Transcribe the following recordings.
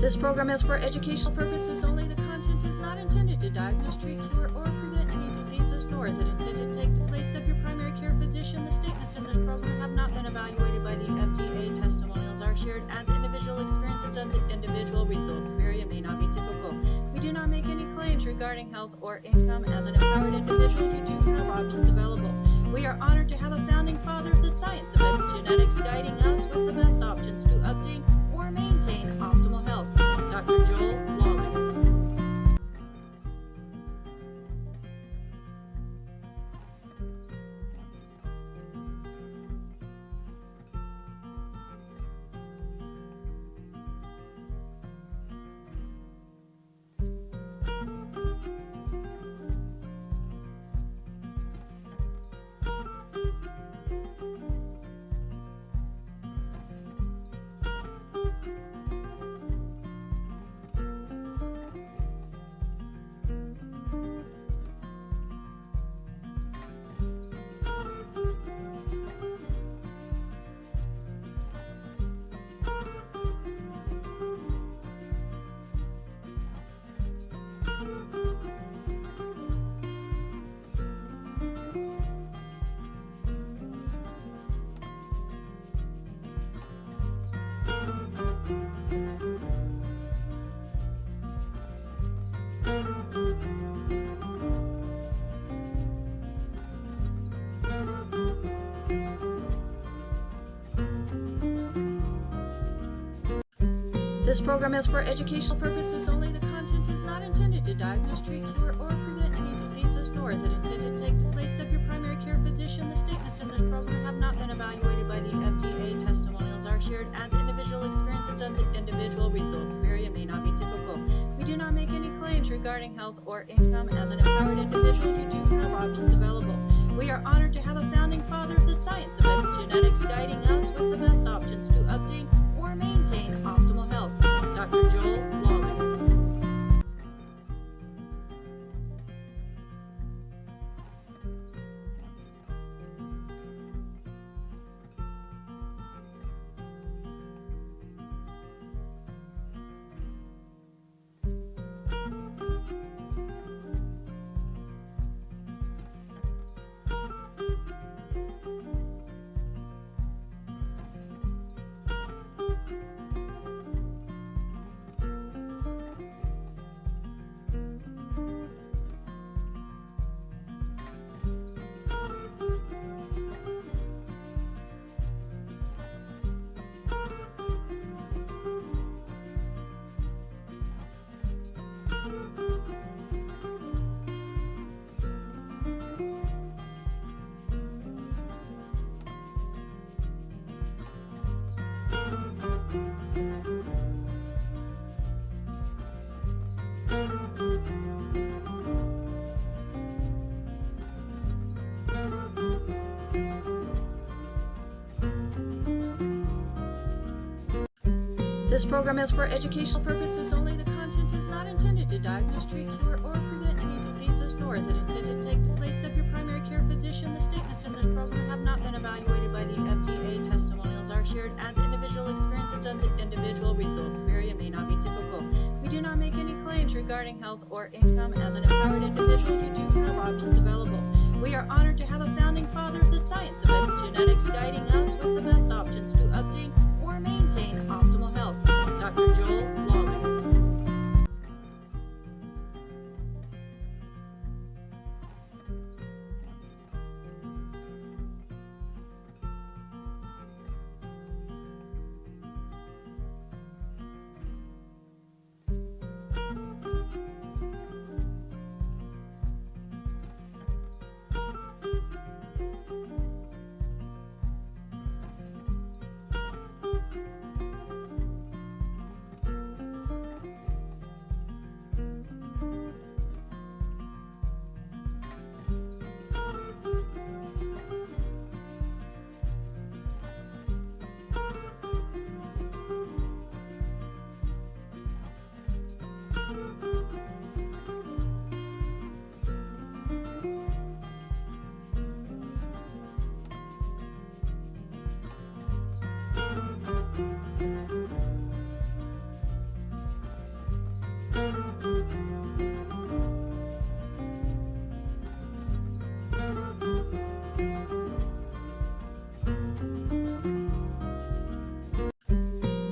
This program is for educational purposes only. The content is not intended to diagnose, treat, cure, or prevent any diseases, nor is it intended to take the place of your primary care physician. The statements in this program have not been evaluated by the FDA. Testimonials are shared as individual experiences of the individual. Results vary and may not be typical. We do not make any claims regarding health or income. As an empowered individual, you do have options available. We are honored to have a founding father of the science of epigenetics guiding us with the best options to obtain or maintain optimal health. Dr. Joel Wally. This program is for educational purposes only. The content is not intended to diagnose, treat, cure, or prevent any diseases, nor is it intended to take the place of your primary care physician. The statements in this program have not been evaluated by the FDA. Testimonials are shared as individual experiences of the individual. Results vary and may not be typical. We do not make any claims regarding health or income. As an empowered individual, you do have options available. We are honored to have a founding father of the science of epigenetics guiding us with the best options to obtain or maintain optimal health. Dr. Joel Wally. This program is for educational purposes only. The content is not intended to diagnose, treat, cure, or prevent any diseases, nor is it intended to take the place of your primary care physician. The statements in this program have not been evaluated by the FDA. Testimonials are shared as individual experiences of the individual. Results vary and may not be typical. We do not make any claims regarding health or income. As an empowered individual, you do have options available. We are honored to have a founding father of the science of epigenetics guiding us with the best options to obtain or maintain optimal health. Dr. Joel Wally.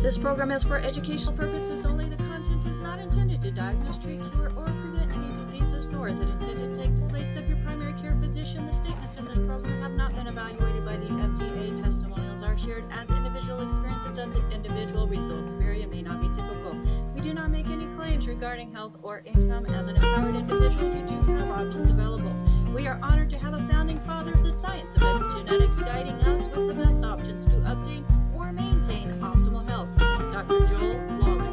This program is for educational purposes only. The content is not intended to diagnose, treat, cure, or prevent any diseases, nor is it intended to take the place of your primary care physician. The statements in this program have not been evaluated by the FDA. Testimonials are shared as individual experiences, and the individual results vary and may not be typical. We do not make any claims regarding health or income. As an empowered individual, you do have options available. We are honored to have a founding father of the science of epigenetics guiding us with the best options to obtain or maintain optimal health. Dr. Joel Lawley.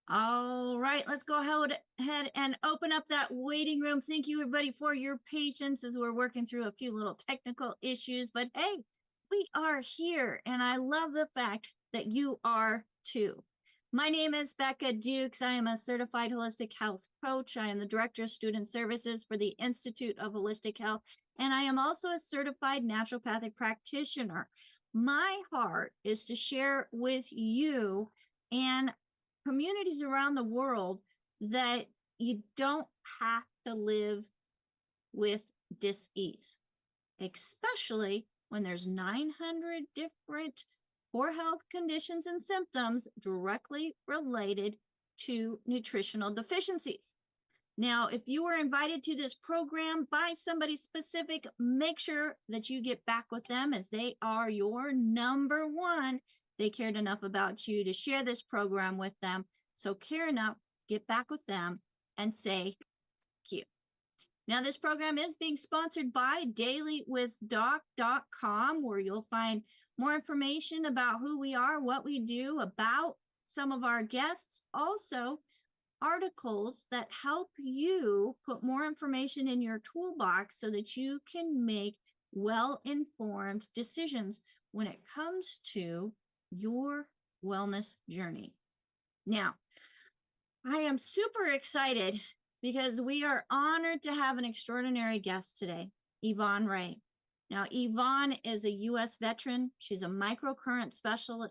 All right, let's go ahead and open up that waiting room. Thank you, everybody, for your patience as we're working through a few little technical issues. But hey, we are here, and I love the fact that you are too. My name is Becca Dukes. I am a certified holistic health coach. I am the director of student services for the Institute of Holistic Health, and I am also a certified naturopathic practitioner. My heart is to share with you and communities around the world that you don't have to live with dis-ease, especially when there's 900 different poor health conditions and symptoms directly related to nutritional deficiencies. Now, if you were invited to this program by somebody specific, make sure that you get back with them, as they are your number one. They cared enough about you to share this program with them. So care enough, get back with them and say thank you. Now, this program is being sponsored by dailywithdoc.com, where you'll find more information about who we are, what we do, about some of our guests, also articles that help you put more information in your toolbox so that you can make well-informed decisions when it comes to your wellness journey. Now, I am super excited because we are honored to have an extraordinary guest today, Yvonne Rea. Now, Yvonne is a U.S. veteran. She's a microcurrent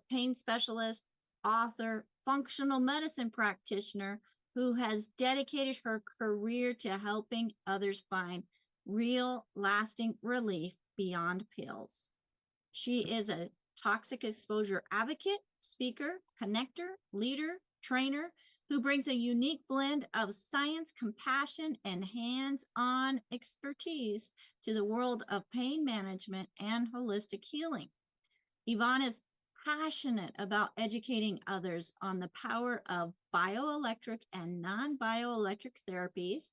pain specialist, author, functional medicine practitioner who has dedicated her career to helping others find real, lasting relief beyond pills. She is a toxic exposure advocate, speaker, connector, leader, trainer, who brings a unique blend of science, compassion, and hands-on expertise to the world of pain management and holistic healing. Yvonne is passionate about educating others on the power of bioelectric and non-bioelectric therapies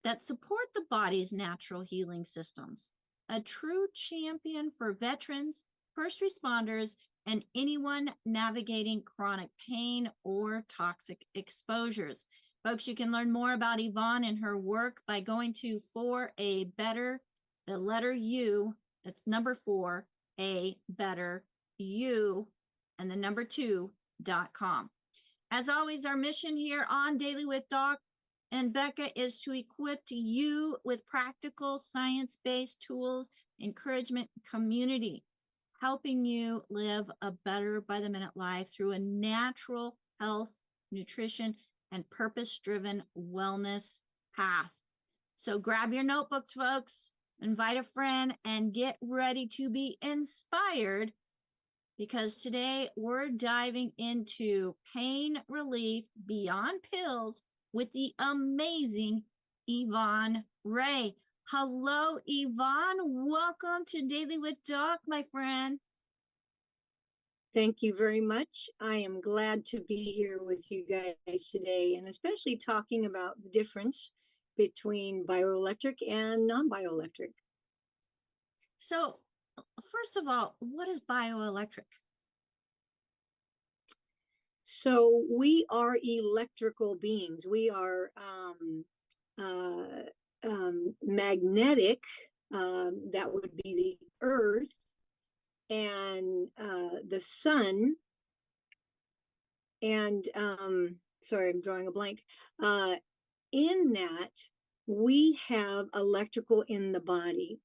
that support the body's natural healing systems. A true champion for veterans, first responders, and anyone navigating chronic pain or toxic exposures. Folks, you can learn more about Yvonne and her work by going to For a Better, the letter U, that's number 4, A Better U, and the number 2.com. As always, our mission here on Daily with Doc and Becca is to equip you with practical science-based tools, encouragement, community, helping you live a better by the minute life through a natural health, nutrition, and purpose-driven wellness path. So grab your notebooks, folks, invite a friend, and get ready to be inspired, because today we're diving into pain relief beyond pills with the amazing Yvonne Rea. Hello, Yvonne. Welcome to Daily with Doc, my friend. Thank you very much. I am glad to be here with you guys today, and especially talking about the difference between bioelectric and non-bioelectric. So, first of all, what is bioelectric? So we are electrical beings. We are magnetic, that would be the earth and the sun, and sorry, I'm drawing a blank. In that, we have electrical in the body.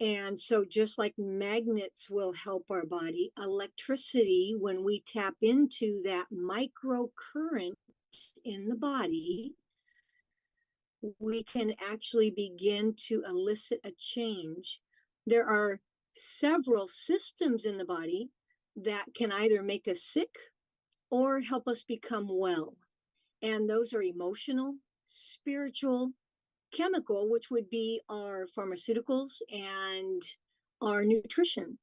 And so just like magnets will help our body, electricity, when we tap into that microcurrent, in the body, we can actually begin to elicit a change. There are several systems in the body that can either make us sick or help us become well. And those are emotional, spiritual, chemical, which would be our pharmaceuticals and our nutrition.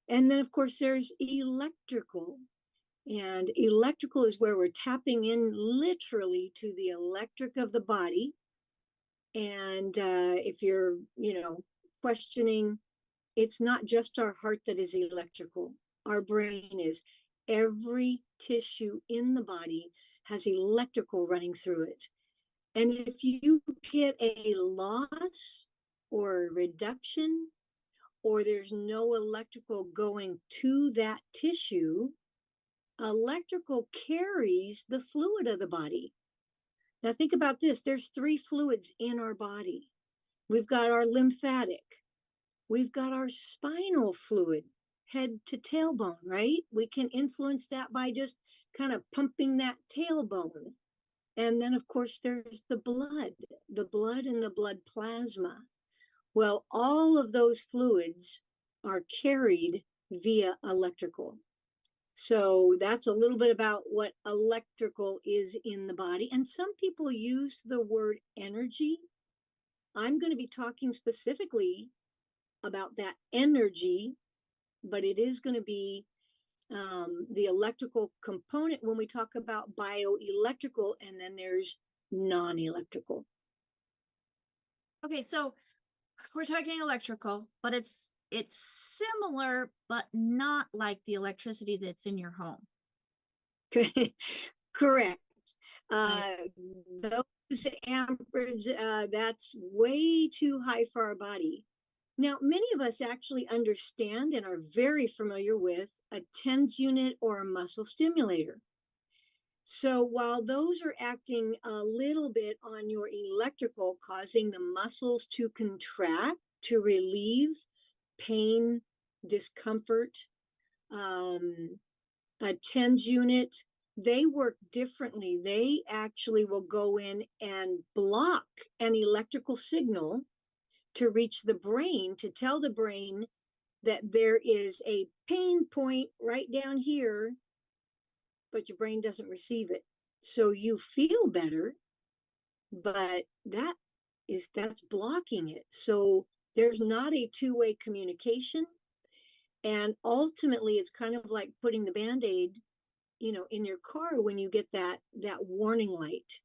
And then, of course, there's electrical. And electrical is where we're tapping in literally to the electric of the body. And if you're, questioning, it's not just our heart that is electrical. Our brain is. Every tissue in the body has electrical running through it. And if you get a loss or a reduction, or there's no electrical going to that tissue, electrical carries the fluid of the body. Now think about this. There's 3 fluids in our body. We've got our lymphatic. We've got our spinal fluid, head to tailbone, right? We can influence that by just kind of pumping that tailbone. And then, of course, there's the blood and the blood plasma. Well, all of those fluids are carried via electrical. So that's a little bit about what electrical is in the body. And some people use the word energy. I'm going to be talking specifically about that energy, but it is going to be the electrical component when we talk about bioelectrical, and then there's non-electrical. Okay, so we're talking electrical, but it's similar, but not like the electricity that's in your home. Correct. Those amperage, that's way too high for our body. Now, many of us actually understand and are very familiar with a TENS unit or a muscle stimulator. So while those are acting a little bit on your electrical, causing the muscles to contract to relieve pain, discomfort, a TENS unit, they work differently. They actually will go in and block an electrical signal to reach the brain, to tell the brain that there is a pain point right down here, but your brain doesn't receive it. So you feel better, but that's blocking it. So there's not a two-way communication. And ultimately, it's kind of like putting the Band-Aid, in your car when you get that warning light.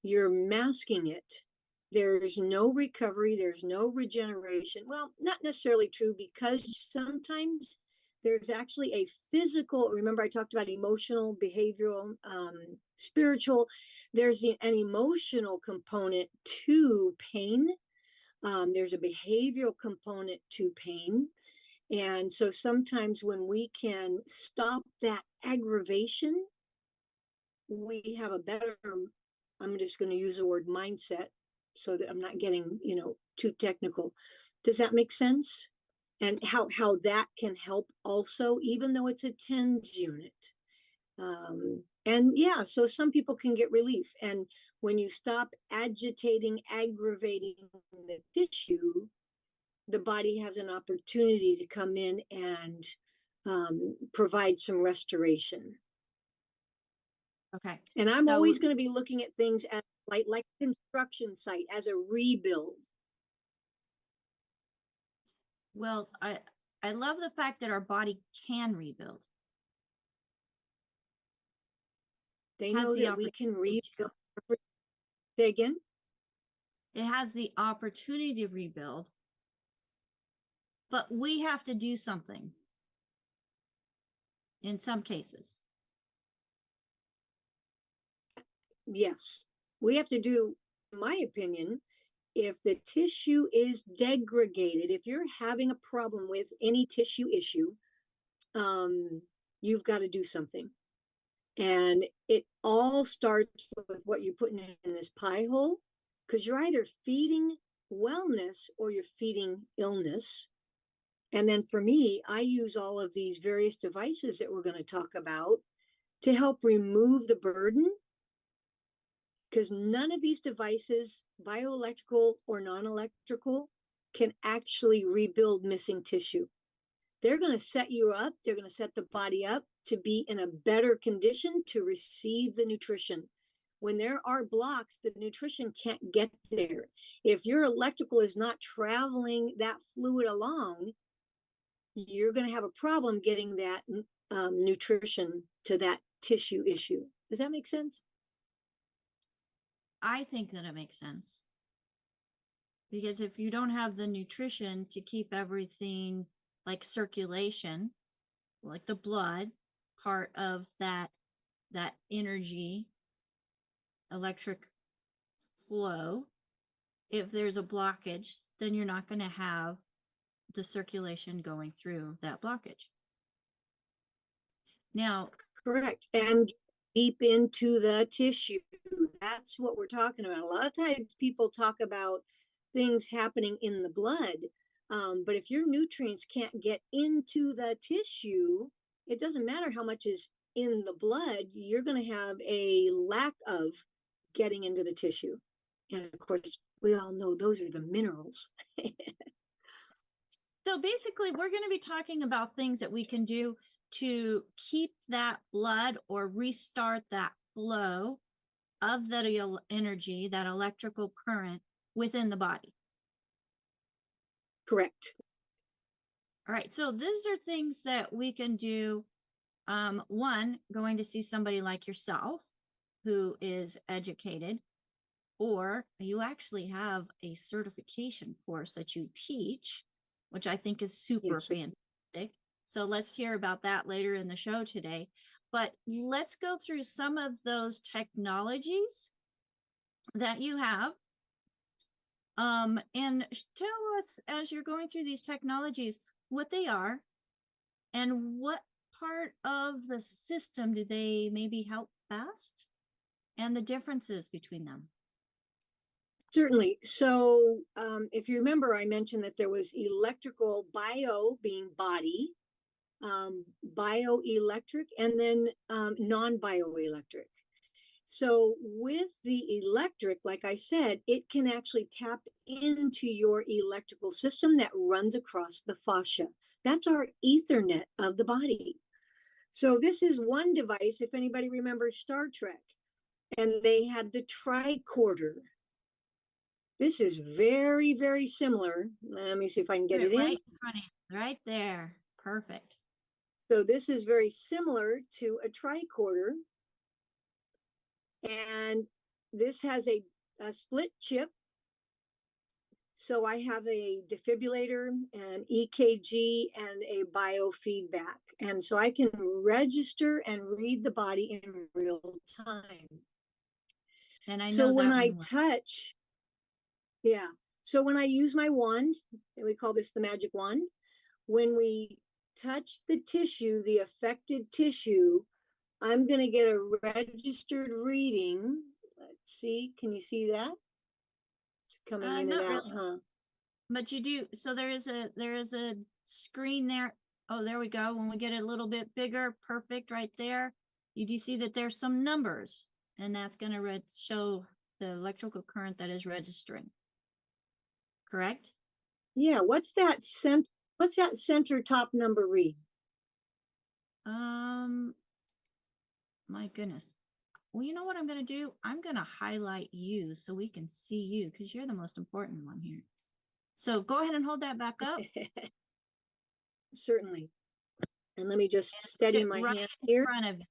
You're masking it. There's no recovery. There's no regeneration. Well, not necessarily true, because sometimes there's actually a physical, remember I talked about emotional, behavioral, spiritual. There's an emotional component to pain. There's a behavioral component to pain. And so sometimes when we can stop that aggravation, we have a better, I'm just going to use the word mindset so that I'm not getting, too technical. Does that make sense? And how that can help also, even though it's a TENS unit. And yeah, so some people can get relief. And when you stop agitating, aggravating the tissue, the body has an opportunity to come in and provide some restoration. Okay. And I'm always going to be looking at things as like a construction site, as a rebuild. Well, I love the fact that our body can rebuild. They know that we can rebuild. Say again? It has the opportunity to rebuild, but we have to do something in some cases. Yes, we have to do, in my opinion, if the tissue is degraded, if you're having a problem with any tissue issue, you've got to do something. And it all starts with what you're putting in this pie hole, because you're either feeding wellness or you're feeding illness. And then for me, I use all of these various devices that we're going to talk about to help remove the burden because none of these devices, bioelectrical or non-electrical, can actually rebuild missing tissue. They're going to set you up, they're going to set the body up to be in a better condition to receive the nutrition. When there are blocks, the nutrition can't get there. If your electrical is not traveling that fluid along, you're going to have a problem getting that nutrition to that tissue issue. Does that make sense? I think that it makes sense. Because if you don't have the nutrition to keep everything like circulation, like the blood, part of that energy, electric flow, if there's a blockage, then you're not going to have the circulation going through that blockage. Now, correct. And deep into the tissue. That's what we're talking about. A lot of times people talk about things happening in the blood, but if your nutrients can't get into the tissue, it doesn't matter how much is in the blood, you're going to have a lack of getting into the tissue. And of course, we all know those are the minerals. So basically, we're going to be talking about things that we can do to keep that blood or restart that flow of that energy, that electrical current within the body. Correct. All right. So these are things that we can do. One, going to see somebody like yourself who is educated, or you actually have a certification course that you teach, which I think is super fantastic. So let's hear about that later in the show today. But let's go through some of those technologies that you have. And tell us, as you're going through these technologies, what they are and what part of the system do they maybe help best, and the differences between them. Certainly. So if you remember, I mentioned that there was electrical, bio being body, bioelectric, and then non-bioelectric. So with the electric, like I said, it can actually tap into your electrical system that runs across the fascia. That's our Ethernet of the body. So this is one device, if anybody remembers Star Trek, and they had the tricorder. This is very, very similar. Let me see if I can get it right in. Front of you, right there. Perfect. So this is very similar to a tricorder. And this has a split chip. So I have a defibrillator, an EKG, and a biofeedback. And so I can register and read the body in real time. And I know so when that I touch, yeah. So when I use my wand, and we call this the magic wand, when we touch the tissue, the affected tissue, I'm going to get a registered reading. Let's see. Can you see that? It's coming in and out, really. huh? But you do. So there is a screen there. Oh, there we go. When we get it a little bit bigger, perfect right there. You do see that there's some numbers, and that's going to show the electrical current that is registering. Correct? Yeah. What's that center top number read? My goodness. Well, you know what I'm going to do? I'm going to highlight you so we can see you, because you're the most important one here. So go ahead and hold that back up. Certainly. And let me just steady my hand here. In front of you.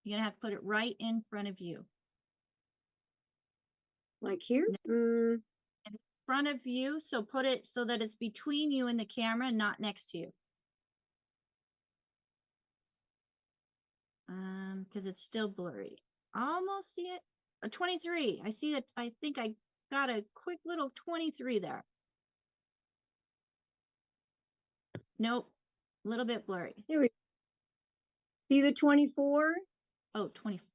You're going to have to put it right in front of you. Like here? In front of you. So put it so that it's between you and the camera, not next to you. Because it's still blurry. Almost see it. A 23. I see it. I think I got a quick little 23 there. Nope. A little bit blurry. Here we see the 24. Oh, 24.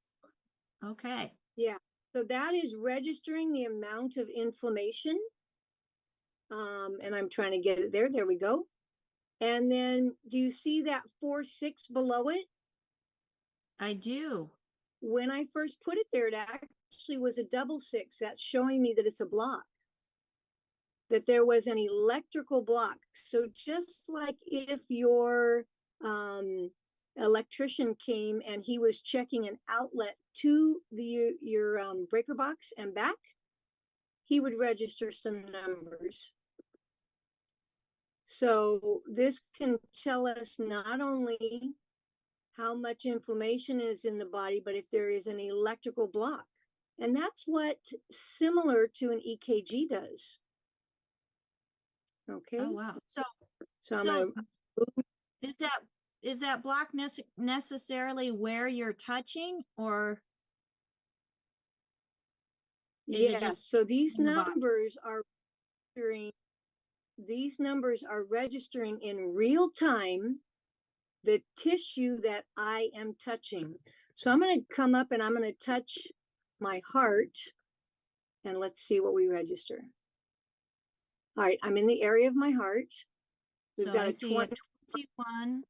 Okay. Yeah. So that is registering the amount of inflammation. And I'm trying to get it there. There we go. And then do you see that 4-6 below it? I do. When I first put it there, it actually was a double 6. That's showing me that it's a block, that there was an electrical block. So just like if your electrician came and he was checking an outlet to your breaker box and back, he would register some numbers. So this can tell us not only how much inflammation is in the body, but if there is an electrical block. And that's what similar to an EKG does. Okay. Oh, wow. So I'm gonna is that block necessarily where you're touching, or is it just so these numbers are registering in real time the tissue that I am touching. So I'm going to come up and I'm going to touch my heart, and let's see what we register. All right, I'm in the area of my heart. We've got a 21.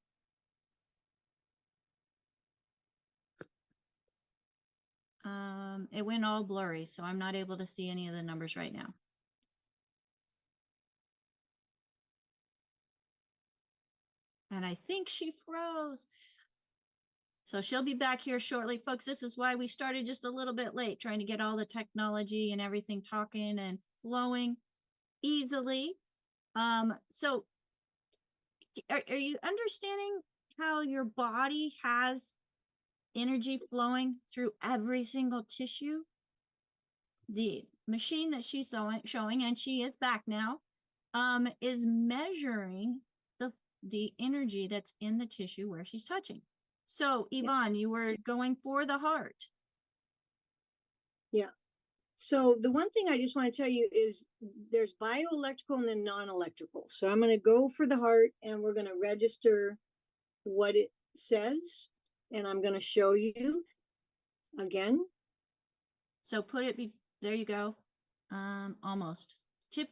It went all blurry, so I'm not able to see any of the numbers right now. And I think she froze. So she'll be back here shortly. Folks, this is why we started just a little bit late, trying to get all the technology and everything talking and flowing easily. So are you understanding how your body has energy flowing through every single tissue? The machine that she's showing, and she is back now, is measuring the energy that's in the tissue where she's touching. So Yvonne, you were going for the heart. Yeah. So the one thing I just want to tell you is there's bioelectrical and then non-electrical. So I'm going to go for the heart and we're going to register what it says. And I'm going to show you again. So put it, there you go. Almost. Tip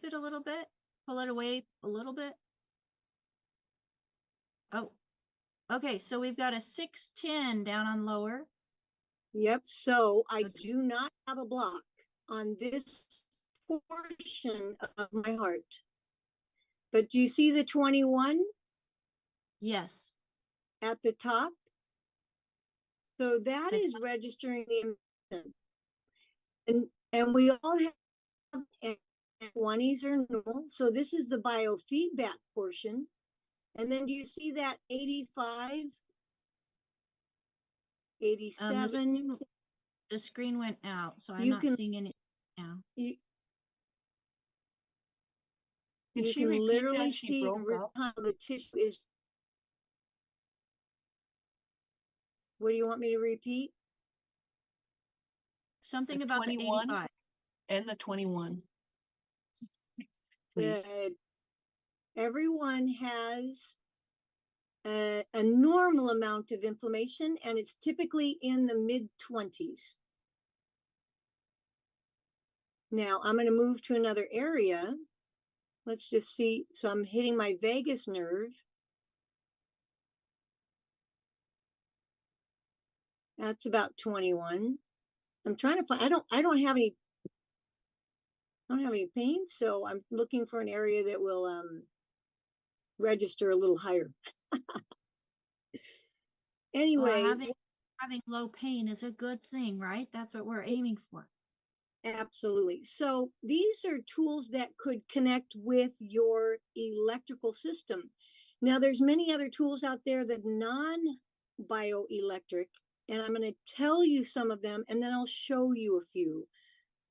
it a little bit. Pull it away a little bit. Oh, okay. So we've got a 610 down on lower. Yep. So I do not have a block on this portion of my heart. But do you see the 21? Yes. At the top? So that is registering the emission. And we all have 20s are normal. So this is the biofeedback portion. And then do you see that 85? 87? The screen went out, so I'm not seeing any now. You can literally see how the tissue is. What do you want me to repeat? Something about 21 the 85. And the 21. Please. Everyone has a normal amount of inflammation, and it's typically in the mid-20s. Now I'm going to move to another area. Let's just see. So I'm hitting my vagus nerve. That's about 21. I'm trying to find, I don't have any pain, so I'm looking for an area that will register a little higher. Anyway, well, having low pain is a good thing, right? That's what we're aiming for. Absolutely. So these are tools that could connect with your electrical system. Now there's many other tools out there that non-bioelectric, and I'm going to tell you some of them, and then I'll show you a few.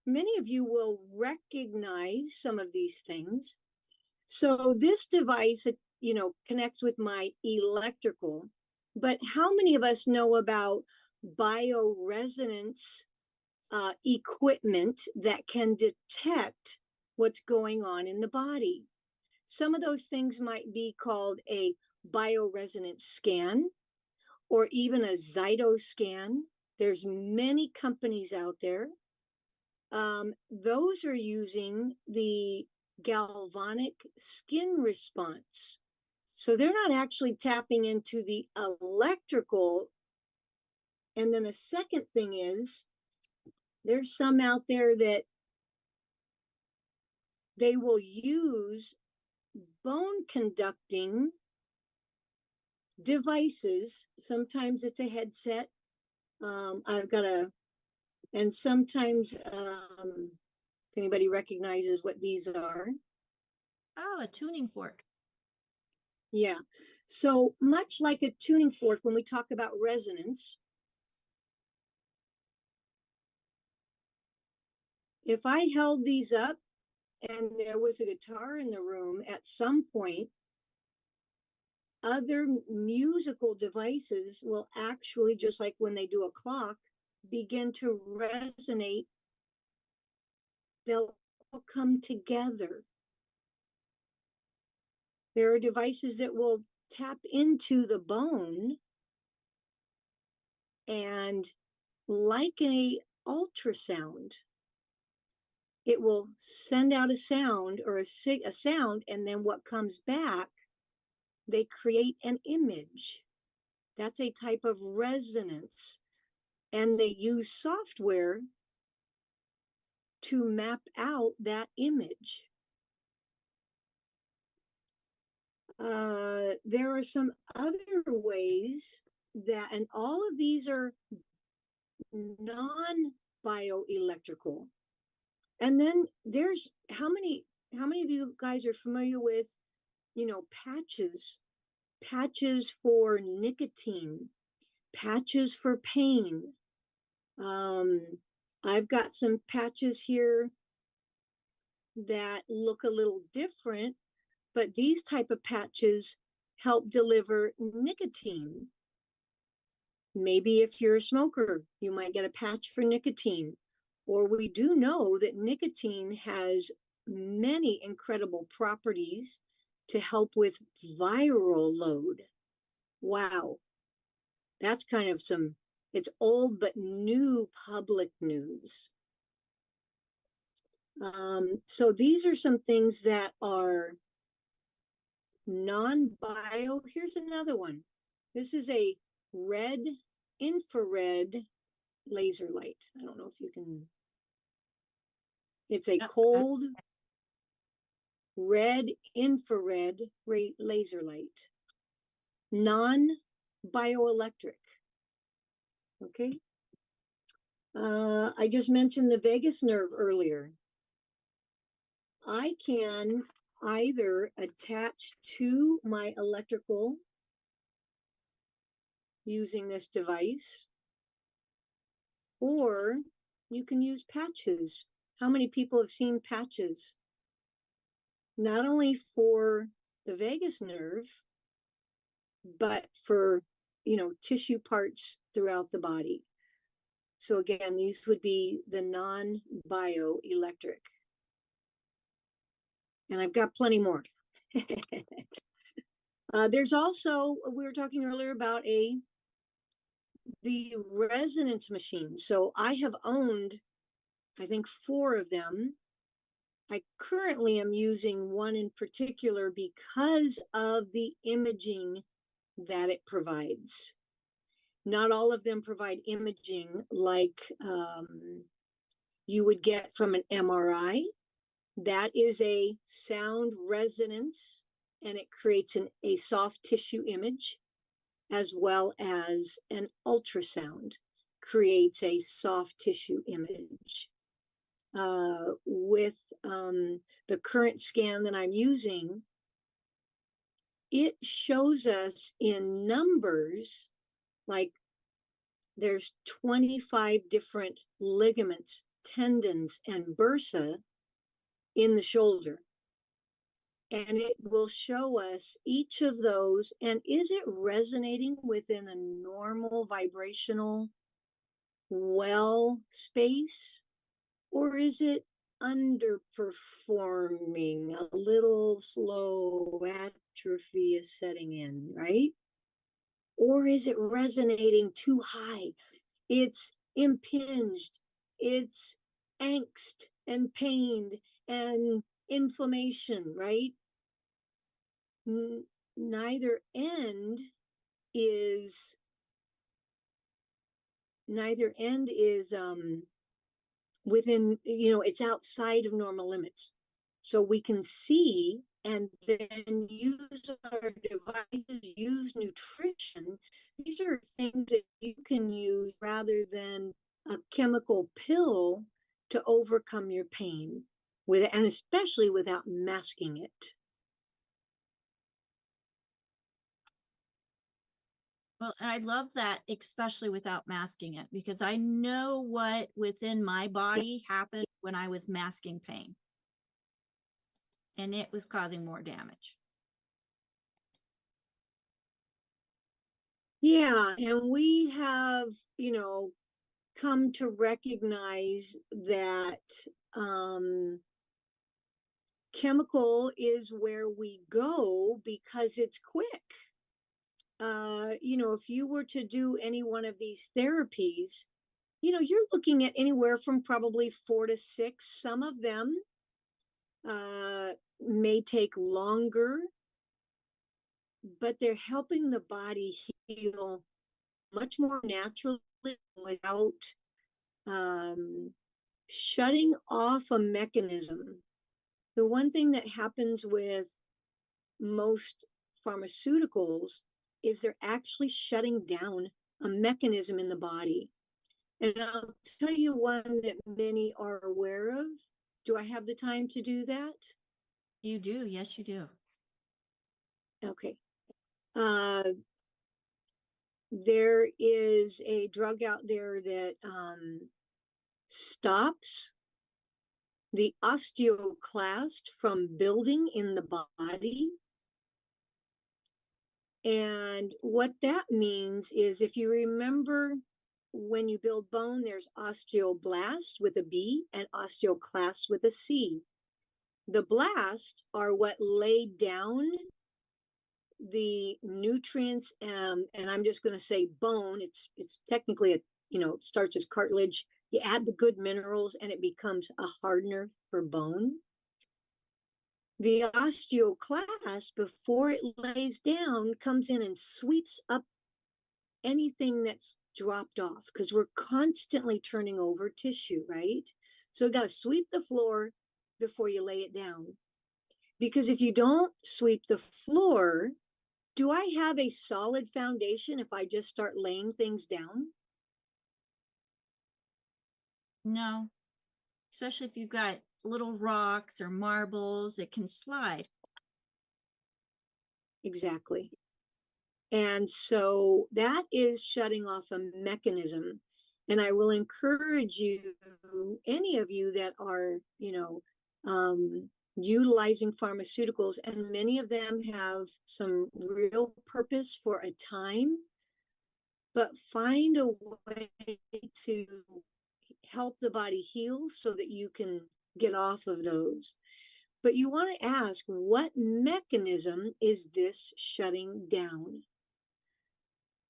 Many of you will recognize some of these things. So this device, connects with my electrical, but how many of us know about bioresonance equipment that can detect what's going on in the body? Some of those things might be called a bioresonance scan or even a Zytoscan. There's many companies out there. Those are using the galvanic skin response. So they're not actually tapping into the electrical. And then the second thing is There's some out there that they will use bone conducting devices. Sometimes it's a headset. I've got and sometimes, if anybody recognizes what these are. Oh, a tuning fork. Yeah. So much like a tuning fork, when we talk about resonance, if I held these up and there was a guitar in the room, at some point, other musical devices will actually, just like when they do a clock, begin to resonate. They'll all come together. There are devices that will tap into the bone, and like a ultrasound, it will send out a sound or a sound, and then what comes back, they create an image. That's a type of resonance. And they use software to map out that image. There are some other ways that, and all of these are non-bioelectrical. And then there's how many of you guys are familiar with, patches for nicotine, patches for pain. I've got some patches here that look a little different, but these type of patches help deliver nicotine. Maybe if you're a smoker, you might get a patch for nicotine. Or we do know that nicotine has many incredible properties to help with viral load. Wow. That's kind of it's old but new public news. So these are some things that are non-bio. Here's another one. This is a red infrared laser light. I don't know if you can. It's a cold red infrared laser light. Non-bioelectric. Okay. I just mentioned the vagus nerve earlier. I can either attach to my electrical using this device, or you can use patches. How many people have seen patches? Not only for the vagus nerve, but for, tissue parts throughout the body. So again, these would be the non-bioelectric. And I've got plenty more. There's also, we were talking earlier about the resonance machine. So I have owned, I think, 4 of them. I currently am using one in particular because of the imaging that it provides. Not all of them provide imaging like you would get from an MRI. That is a sound resonance, and it creates a soft tissue image, as well as an ultrasound creates a soft tissue image. With the current scan that I'm using, it shows us in numbers, like there's 25 different ligaments, tendons, and bursa in the shoulder. And it will show us each of those, and is it resonating within a normal vibrational well space, or is it underperforming? A little slow atrophy is setting in, right? Or is it resonating too high? It's impinged, it's angst and pain and inflammation, right? Neither end is within, it's outside of normal limits. So we can see and then use our devices, use nutrition. These are things that you can use rather than a chemical pill to overcome your pain, and especially without masking it. Well, I love that, especially without masking it, because I know what within my body happened when I was masking pain. And it was causing more damage. Yeah, and we have, come to recognize that chemical is where we go because it's quick. If you were to do any one of these therapies, you're looking at anywhere from probably 4 to 6. Some of them may take longer, but they're helping the body heal much more naturally without shutting off a mechanism. The one thing that happens with most pharmaceuticals is they're actually shutting down a mechanism in the body. And I'll tell you one that many are aware of. Do I have the time to do that? You do. Yes, you do. Okay. There is a drug out there that stops the osteoclast from building in the body. And what that means is, if you remember, when you build bone, there's osteoblast with a B and osteoclast with a C. The blast are what lay down the nutrients, and I'm just going to say bone. It's technically it starts as cartilage. You add the good minerals and it becomes a hardener for bone. The osteoclast, before it lays down, comes in and sweeps up anything that's dropped off, because we're constantly turning over tissue, right? So you got to sweep the floor before you lay it down. Because if you don't sweep the floor, do I have a solid foundation if I just start laying things down? No, especially if you've got little rocks or marbles, it can slide. Exactly. And so that is shutting off a mechanism. And I will encourage you, any of you that are, utilizing pharmaceuticals, and many of them have some real purpose for a time, but find a way to help the body heal so that you can get off of those. But you want to ask, what mechanism is this shutting down?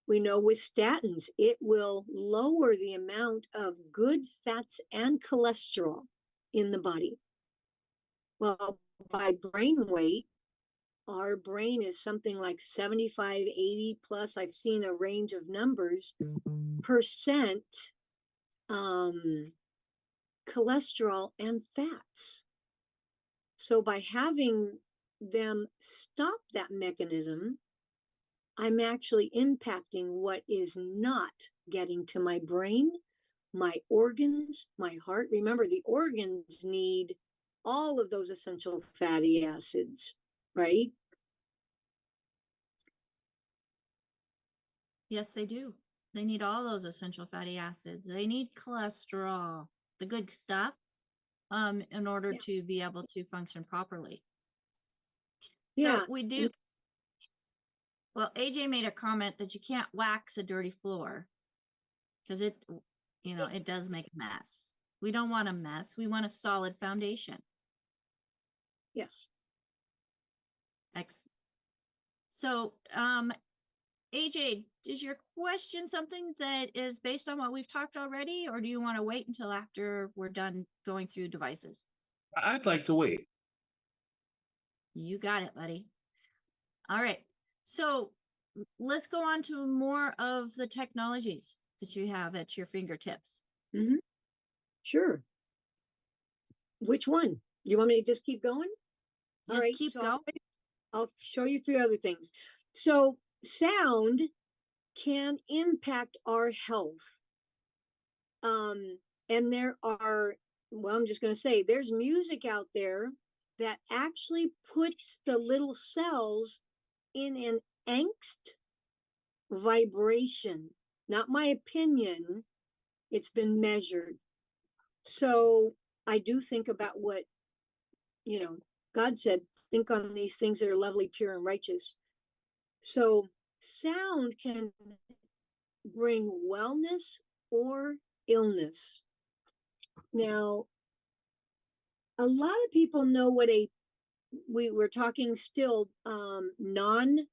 We know with statins, it will lower the amount of good fats and cholesterol in the body. Well, by brain weight, our brain is something like 75, 80 plus, I've seen a range of numbers, percent cholesterol and fats. So by having them stop that mechanism, I'm actually impacting what is not getting to my brain, my organs, my heart. Remember, the organs need all of those essential fatty acids, right? Yes, they do. They need all those essential fatty acids. They need cholesterol, the good stuff, in order to be able to function properly. So we do. Well, AJ made a comment that you can't wax a dirty floor because it does make a mess. We don't want a mess. We want a solid foundation. Yes. Excellent. So, AJ, is your question something that is based on what we've talked already, or do you want to wait until after we're done going through devices? I'd like to wait. You got it, buddy. All right. So let's go on to more of the technologies that you have at your fingertips. Mm-hmm. Sure. Which one? You want me to just keep going? All Just right, keep so going. I'll show you a few other things. So sound can impact our health. And there are, well, I'm just going to say there's music out there that actually puts the little cells in an angst vibration. Not my opinion. It's been measured. So I do think about what, God said, think on these things that are lovely, pure, and righteous. So sound can bring wellness or illness. Now, a lot of people know what we were talking still non-bioelectric.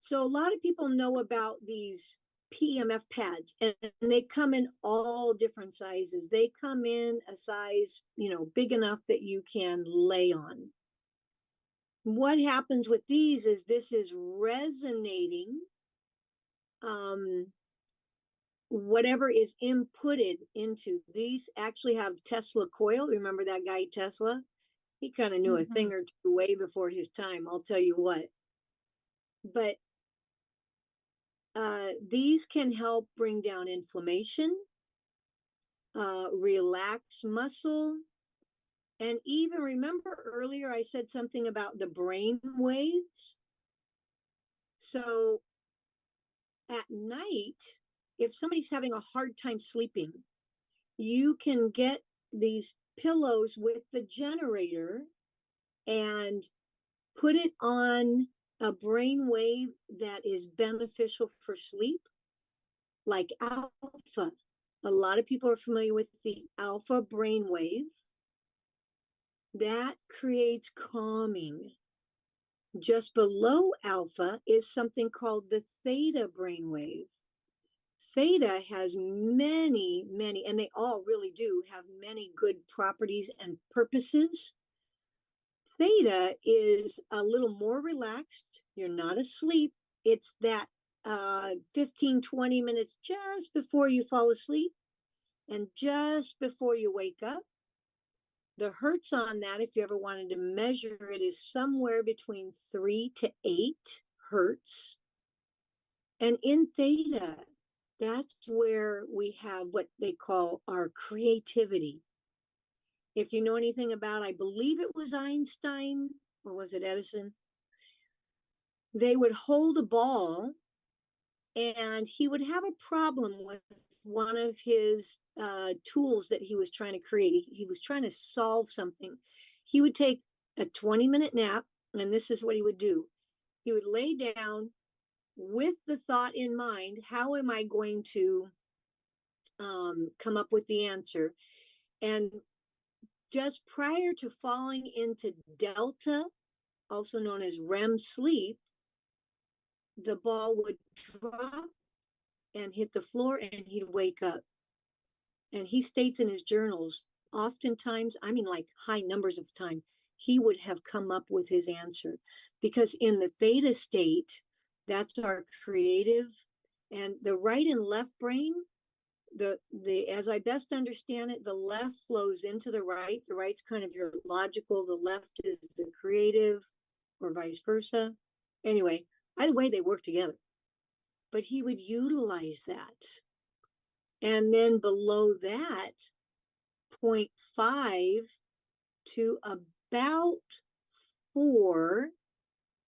So a lot of people know about these PEMF pads, and they come in all different sizes. They come in a size, big enough that you can lay on. What happens with these is this is resonating whatever is inputted into these. Actually have Tesla coil. Remember that guy Tesla? He kind of knew a thing or two way before his time, I'll tell you what. But these can help bring down inflammation, relax muscle, and even remember earlier I said something about the brain waves. So at night, if somebody's having a hard time sleeping, you can get these pillows with the generator and put it on a brain wave that is beneficial for sleep, like alpha. A lot of people are familiar with the alpha brain wave. That creates calming. Just below alpha is something called the theta brainwave. Theta has many, and they all really do have many good properties and purposes. Theta is a little more relaxed. You're not asleep. It's that 15, 20 minutes just before you fall asleep and just before you wake up. The hertz on that, if you ever wanted to measure it, is somewhere between 3 to 8 hertz. And in theta, that's where we have what they call our creativity. If you know anything about, I believe it was Einstein, or was it Edison? They would hold a ball and he would have a problem with one of his tools that he was trying to create. He was trying to solve something. He would take a 20-minute nap, and this is what he would do. He would lay down with the thought in mind, how am I going to come up with the answer? And just prior to falling into delta, also known as REM sleep, the ball would drop and hit the floor and he'd wake up. And he states in his journals, oftentimes, I mean like high numbers of time, he would have come up with his answer. Because in the theta state, that's our creative, and the right and left brain, the as I best understand it, the left flows into the right. The right's kind of your logical, the left is the creative, or vice versa. Anyway, either way, they work together. But he would utilize that. And then below that, 0.5 to about 4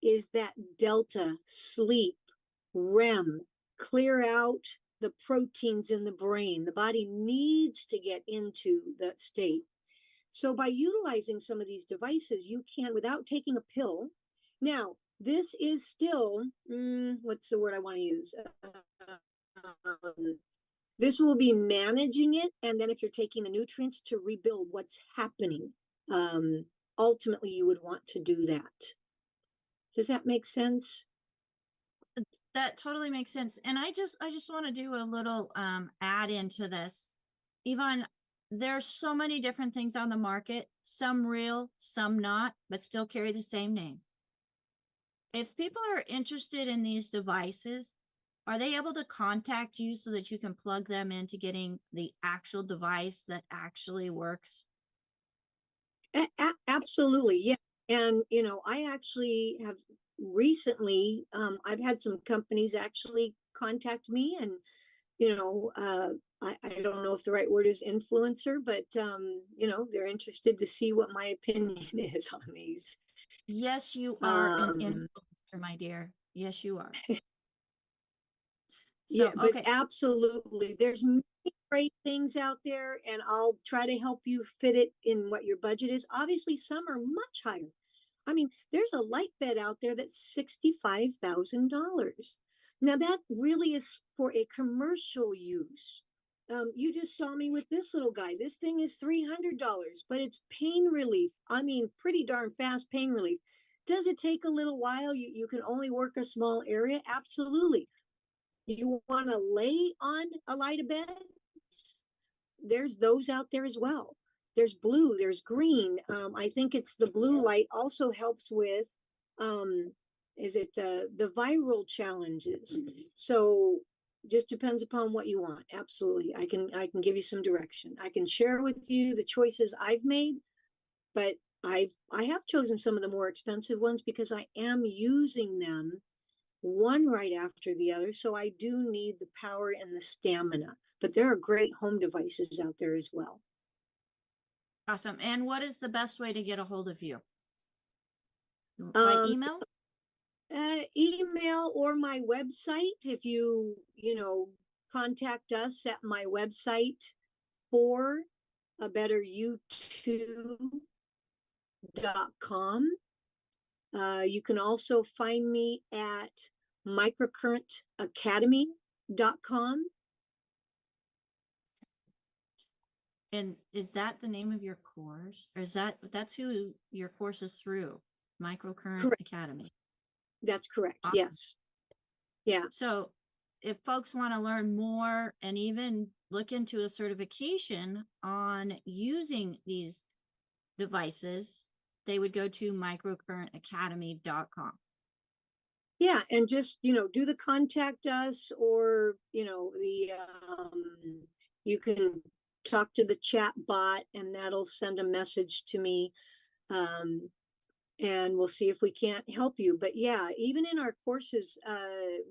is that delta sleep, REM, clear out the proteins in the brain. The body needs to get into that state. So by utilizing some of these devices, you can, without taking a pill. Now, this is still, what's the word I want to use? This will be managing it. And then if you're taking the nutrients to rebuild what's happening, ultimately you would want to do that. Does that make sense? That totally makes sense. And I just want to do a little add into this. Yvonne, there's so many different things on the market, some real, some not, but still carry the same name. If people are interested in these devices, are they able to contact you so that you can plug them into getting the actual device that actually works? Absolutely, yeah. And I actually have recently, I've had some companies actually contact me, and I don't know if the right word is influencer, but they're interested to see what my opinion is on these. Yes, you are an Um, influencer, my dear. Yes, you are. yeah, So, but okay. absolutely, there's many great things out there, and I'll try to help you fit it in what your budget is. Obviously, some are much higher. I mean, there's a light bed out there that's $65,000. Now that really is for a commercial use. You just saw me with this little guy. This thing is $300, but it's pain relief. I mean, pretty darn fast pain relief. Does it take a little while? You can only work a small area? Absolutely. You want to lay on a light bed? There's those out there as well. There's blue, there's green. I think it's the blue light also helps with, the viral challenges. So just depends upon what you want. Absolutely. I can give you some direction. I can share with you the choices I've made, but I have chosen some of the more expensive ones because I am using them one right after the other. So I do need the power and the stamina, but there are great home devices out there as well. Awesome. And what is the best way to get a hold of you? By email? Email or my website. If you contact us at my website for a better you2.com. You can also find me at microcurrentacademy.com. And is that the name of your course? Or is that's who your course is through? Microcurrent Correct. Academy. That's correct. Awesome. Yes. Yeah. So if folks want to learn more and even look into a certification on using these devices, they would go to microcurrentacademy.com. Yeah, and just do the contact us, or you can talk to the chat bot, and that'll send a message to me, and we'll see if we can't help you. But yeah, even in our courses,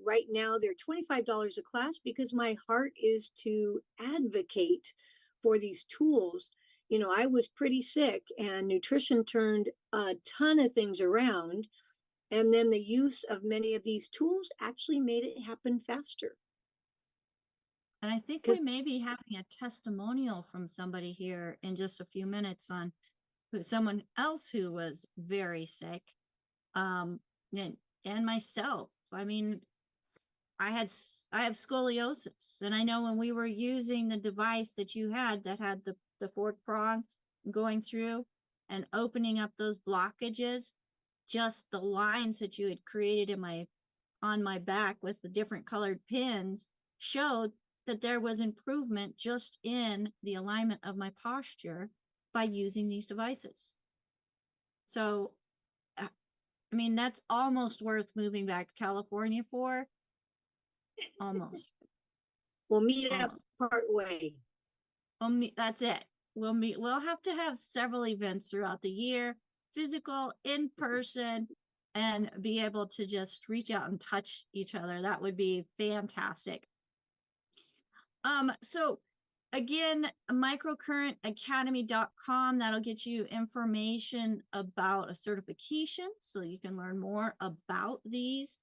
right now they're $25 a class because my heart is to advocate for these tools. I was pretty sick, and nutrition turned a ton of things around. And then the use of many of these tools actually made it happen faster. And I think we may be having a testimonial from somebody here in just a few minutes on someone else who was very sick, and myself. I mean, I have scoliosis, and I know when we were using the device that you had that had the fork prong going through and opening up those blockages, just the lines that you had created on my back with the different colored pins showed that there was improvement just in the alignment of my posture by using these devices. So, I mean, that's almost worth moving back to California for. Almost. We'll meet up part way. That's it. We'll have to have several events throughout the year, physical, in person, and be able to just reach out and touch each other. That would be fantastic. So again, microcurrentacademy.com, that'll get you information about a certification so you can learn more about these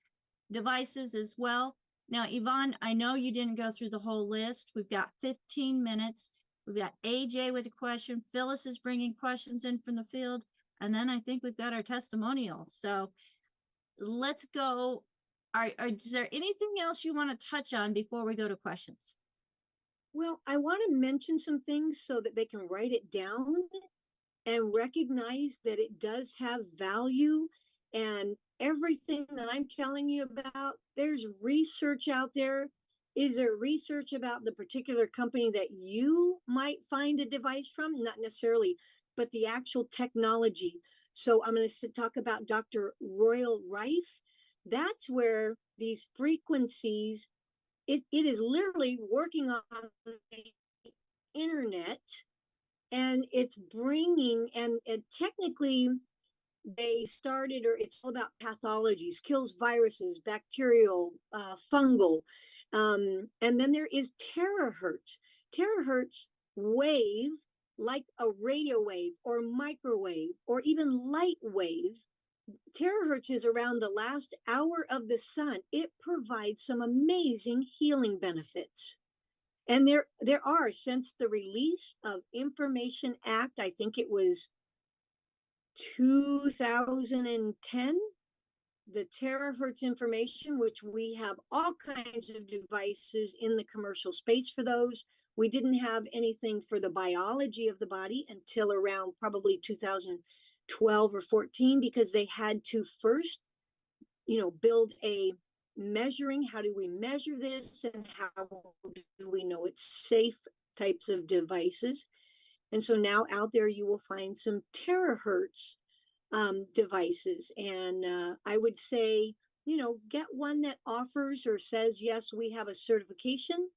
devices as well. Now, Yvonne, I know you didn't go through the whole list. We've got 15 minutes. We've got AJ with a question. Phyllis is bringing questions in from the field. And then I think we've got our testimonial. So let's go. Is there anything else you want to touch on before we go to questions? Well, I want to mention some things so that they can write it down and recognize that it does have value, and everything that I'm telling you about, there's research out there. Is there research about the particular company that you might find a device from? Not necessarily, but the actual technology. So I'm going to talk about Dr. Royal Rife. That's where these frequencies it is literally working on the internet, and it's bringing, and technically they started, or it's all about pathologies, kills viruses, bacterial, fungal. And then there is terahertz. Terahertz wave, like a radio wave or microwave or even light wave. Terahertz is around the last hour of the sun. It provides some amazing healing benefits. And there are, since the release of Information Act, I think it was 2010, the terahertz information, which we have all kinds of devices in the commercial space for those. We didn't have anything for the biology of the body until around probably 2012 or 14, because they had to first, build a measuring, how do we measure this and how do we know it's safe types of devices. And so now out there you will find some terahertz devices. And I would say, get one that offers or says, yes, we have a certification.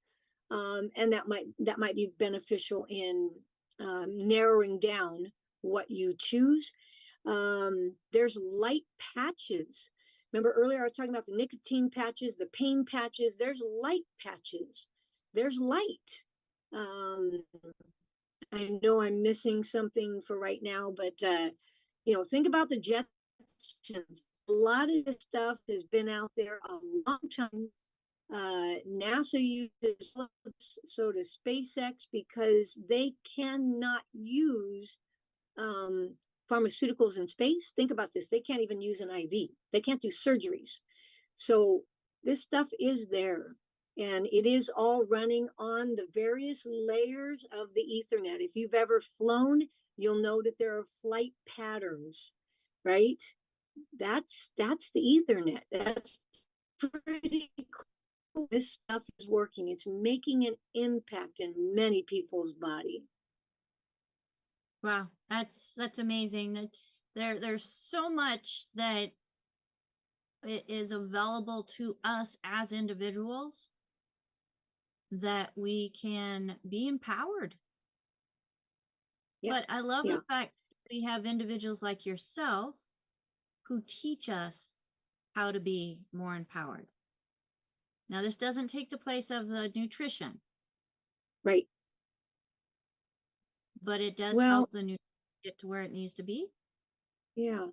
And that might be beneficial in narrowing down what you choose. There's light patches. Remember earlier I was talking about the nicotine patches, the pain patches. There's light patches. There's light. I know I'm missing something for right now, but think about the Jetsons. A lot of this stuff has been out there a long time. NASA uses, so does SpaceX, because they cannot use pharmaceuticals in space. Think about this. They can't even use an IV. They can't do surgeries. So this stuff is there. And it is all running on the various layers of the Ethernet. If you've ever flown, you'll know that there are flight patterns, right? That's the Ethernet. That's pretty cool. This stuff is working. It's making an impact in many people's body. Wow, that's amazing. That there's so much that is available to us as individuals, that we can be empowered. Yeah. But I love the fact we have individuals like yourself who teach us how to be more empowered. Now, this doesn't take the place of the nutrition. Right. But it does help the nutrition get to where it needs to be. Yeah.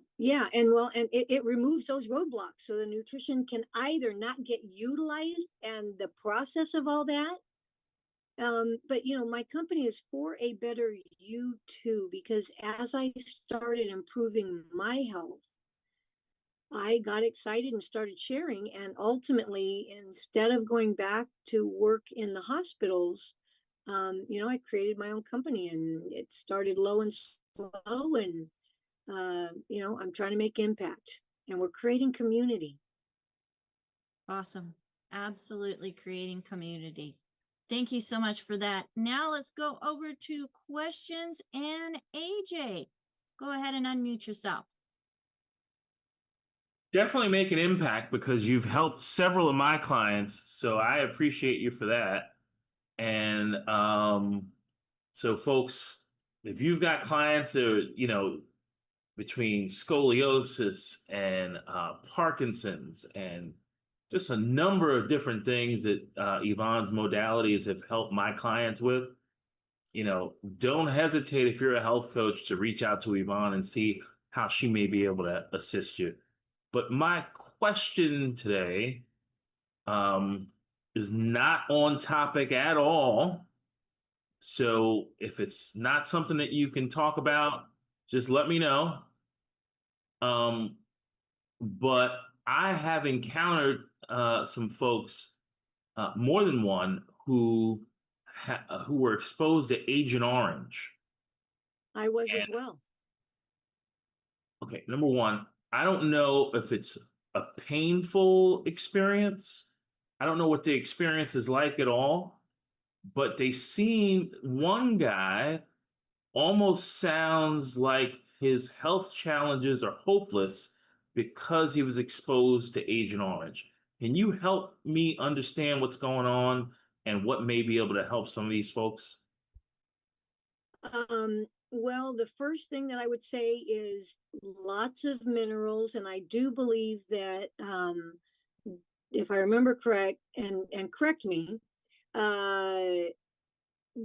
And it removes those roadblocks. So the nutrition can either not get utilized and the process of all that. But my company is for a better you too, because as I started improving my health, I got excited and started sharing. And ultimately, instead of going back to work in the hospitals, I created my own company, and it started low and slow. And, I'm trying to make impact, and we're creating community. Awesome. Absolutely creating community. Thank you so much for that. Now let's go over to questions, and AJ, go ahead and unmute yourself. Definitely make an impact, because you've helped several of my clients. So I appreciate you for that. And so folks, if you've got clients that are, between scoliosis and Parkinson's and just a number of different things that Yvonne's modalities have helped my clients with, don't hesitate, if you're a health coach, to reach out to Yvonne and see how she may be able to assist you. But my question today is not on topic at all. So if it's not something that you can talk about, just let me know. But I have encountered some folks, more than one, who were exposed to Agent Orange. I was as well. Okay, number one, I don't know if it's a painful experience. I don't know what the experience is like at all, but one guy almost sounds like his health challenges are hopeless because he was exposed to Agent Orange. Can you help me understand what's going on and what may be able to help some of these folks? Well, the first thing that I would say is lots of minerals, and I do believe that if I remember correct, and correct me,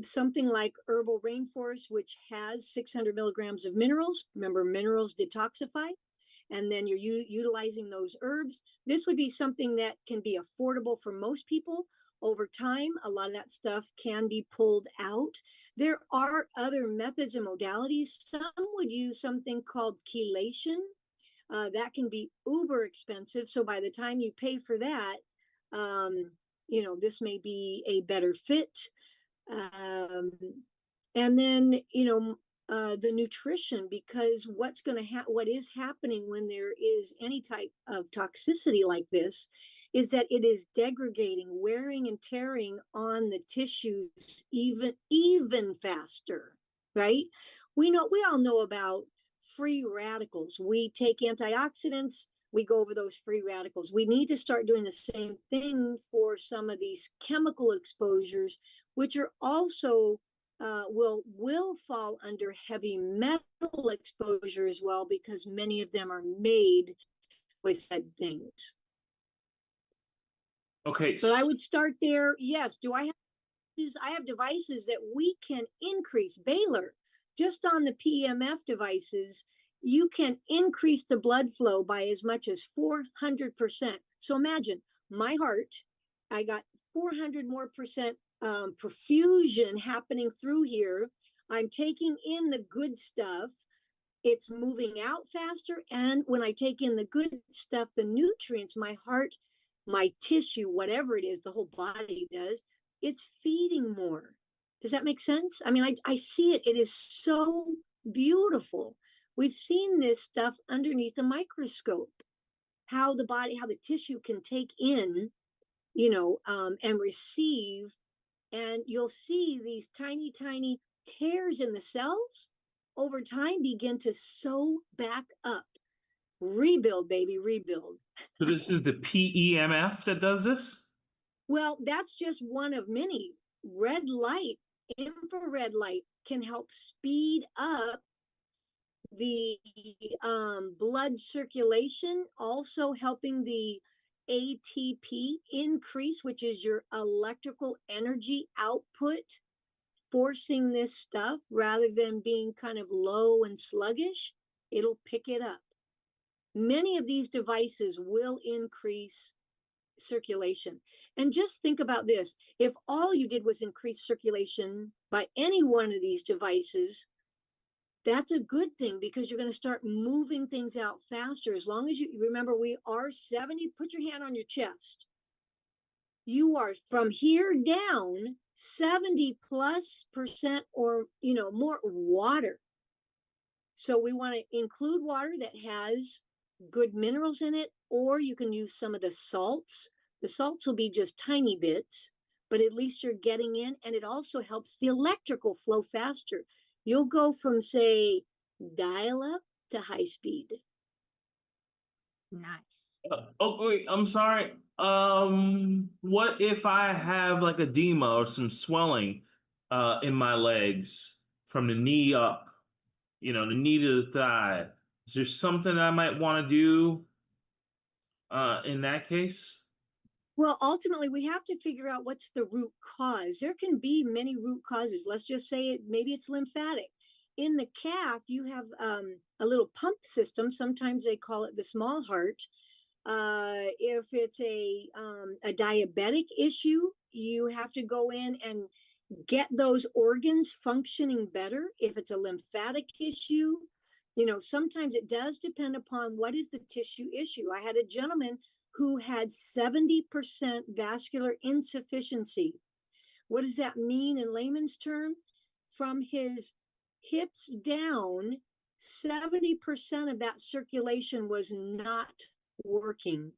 something like herbal rainforest, which has 600 milligrams of minerals. Remember, minerals detoxify, and then you're utilizing those herbs. This would be something that can be affordable for most people. Over time, a lot of that stuff can be pulled out. There are other methods and modalities. Some would use something called chelation. That can be uber expensive. So by the time you pay for that, this may be a better fit. And then, the nutrition, because what is happening when there is any type of toxicity like this is that it is degrading, wearing and tearing on the tissues even faster, right? We all know about free radicals. We take antioxidants, we go over those free radicals. We need to start doing the same thing for some of these chemical exposures, which are also will fall under heavy metal exposure as well, because many of them are made with said things. Okay. But I would start there. Yes. I have devices that we can increase. Baylor, just on the PEMF devices, you can increase the blood flow by as much as 400%. So imagine my heart, I got 400 more percent perfusion happening through here. I'm taking in the good stuff. It's moving out faster. And when I take in the good stuff, the nutrients, my heart, my tissue, whatever it is, the whole body does, it's feeding more. Does that make sense? I mean, I see it. It is so beautiful. We've seen this stuff underneath a microscope, how the tissue can take in, and receive. And you'll see these tiny, tiny tears in the cells over time begin to sew back up. Rebuild, baby, rebuild. So this is the PEMF that does this? Well, that's just one of many. Red light, infrared light can help speed up the blood circulation, also helping the ATP increase, which is your electrical energy output, forcing this stuff rather than being kind of low and sluggish. It'll pick it up. Many of these devices will increase circulation. And just think about this. If all you did was increase circulation by any one of these devices, that's a good thing, because you're going to start moving things out faster. As long as you remember, we are 70, put your hand on your chest. You are from here down 70+% or, more water. So we want to include water that has good minerals in it, or you can use some of the salts. The salts will be just tiny bits, but at least you're getting in, and it also helps the electrical flow faster. You'll go from, say, dial up to high speed. Nice. Oh, wait, I'm sorry. What if I have like edema or some swelling in my legs from the knee up, the knee to the thigh? Is there something I might want to do in that case? Well, ultimately, we have to figure out what's the root cause. There can be many root causes. Let's just say maybe it's lymphatic. In the calf, you have a little pump system. Sometimes they call it the small heart. If it's a diabetic issue, you have to go in and get those organs functioning better. If it's a lymphatic issue, sometimes it does depend upon what is the tissue issue. I had a gentleman who had 70% vascular insufficiency. What does that mean in layman's term? From his hips down, 70% of that circulation was not working,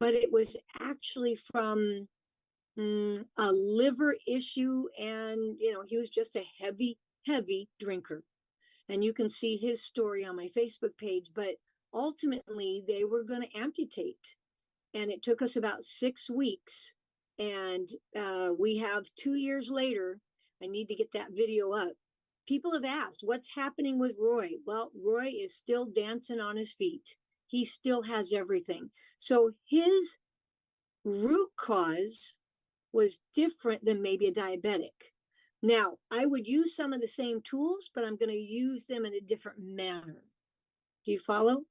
but it was actually from a liver issue, and he was just a heavy drinker. And you can see his story on my Facebook page. But ultimately, they were going to amputate, and it took us about 6 weeks. And we have 2 years later. I need to get that video up. People have asked, what's happening with Roy? Well, Roy is still dancing on his feet. He still has everything. So his root cause was different than maybe a diabetic. Now, I would use some of the same tools, but I'm going to use them in a different manner. Do you follow?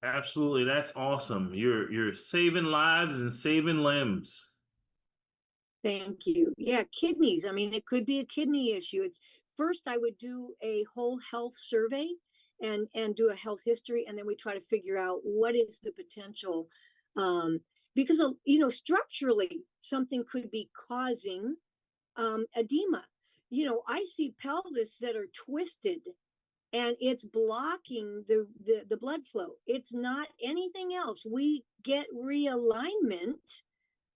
Absolutely. That's awesome. You're saving lives and saving limbs. Thank you. Yeah, kidneys. I mean, it could be a kidney issue. It's first I would do a whole health survey and do a health history, and then we try to figure out what is the potential, because you know, structurally something could be causing edema. You know, I see pelvis that are twisted and it's blocking the blood flow. It's not anything else. We get realignment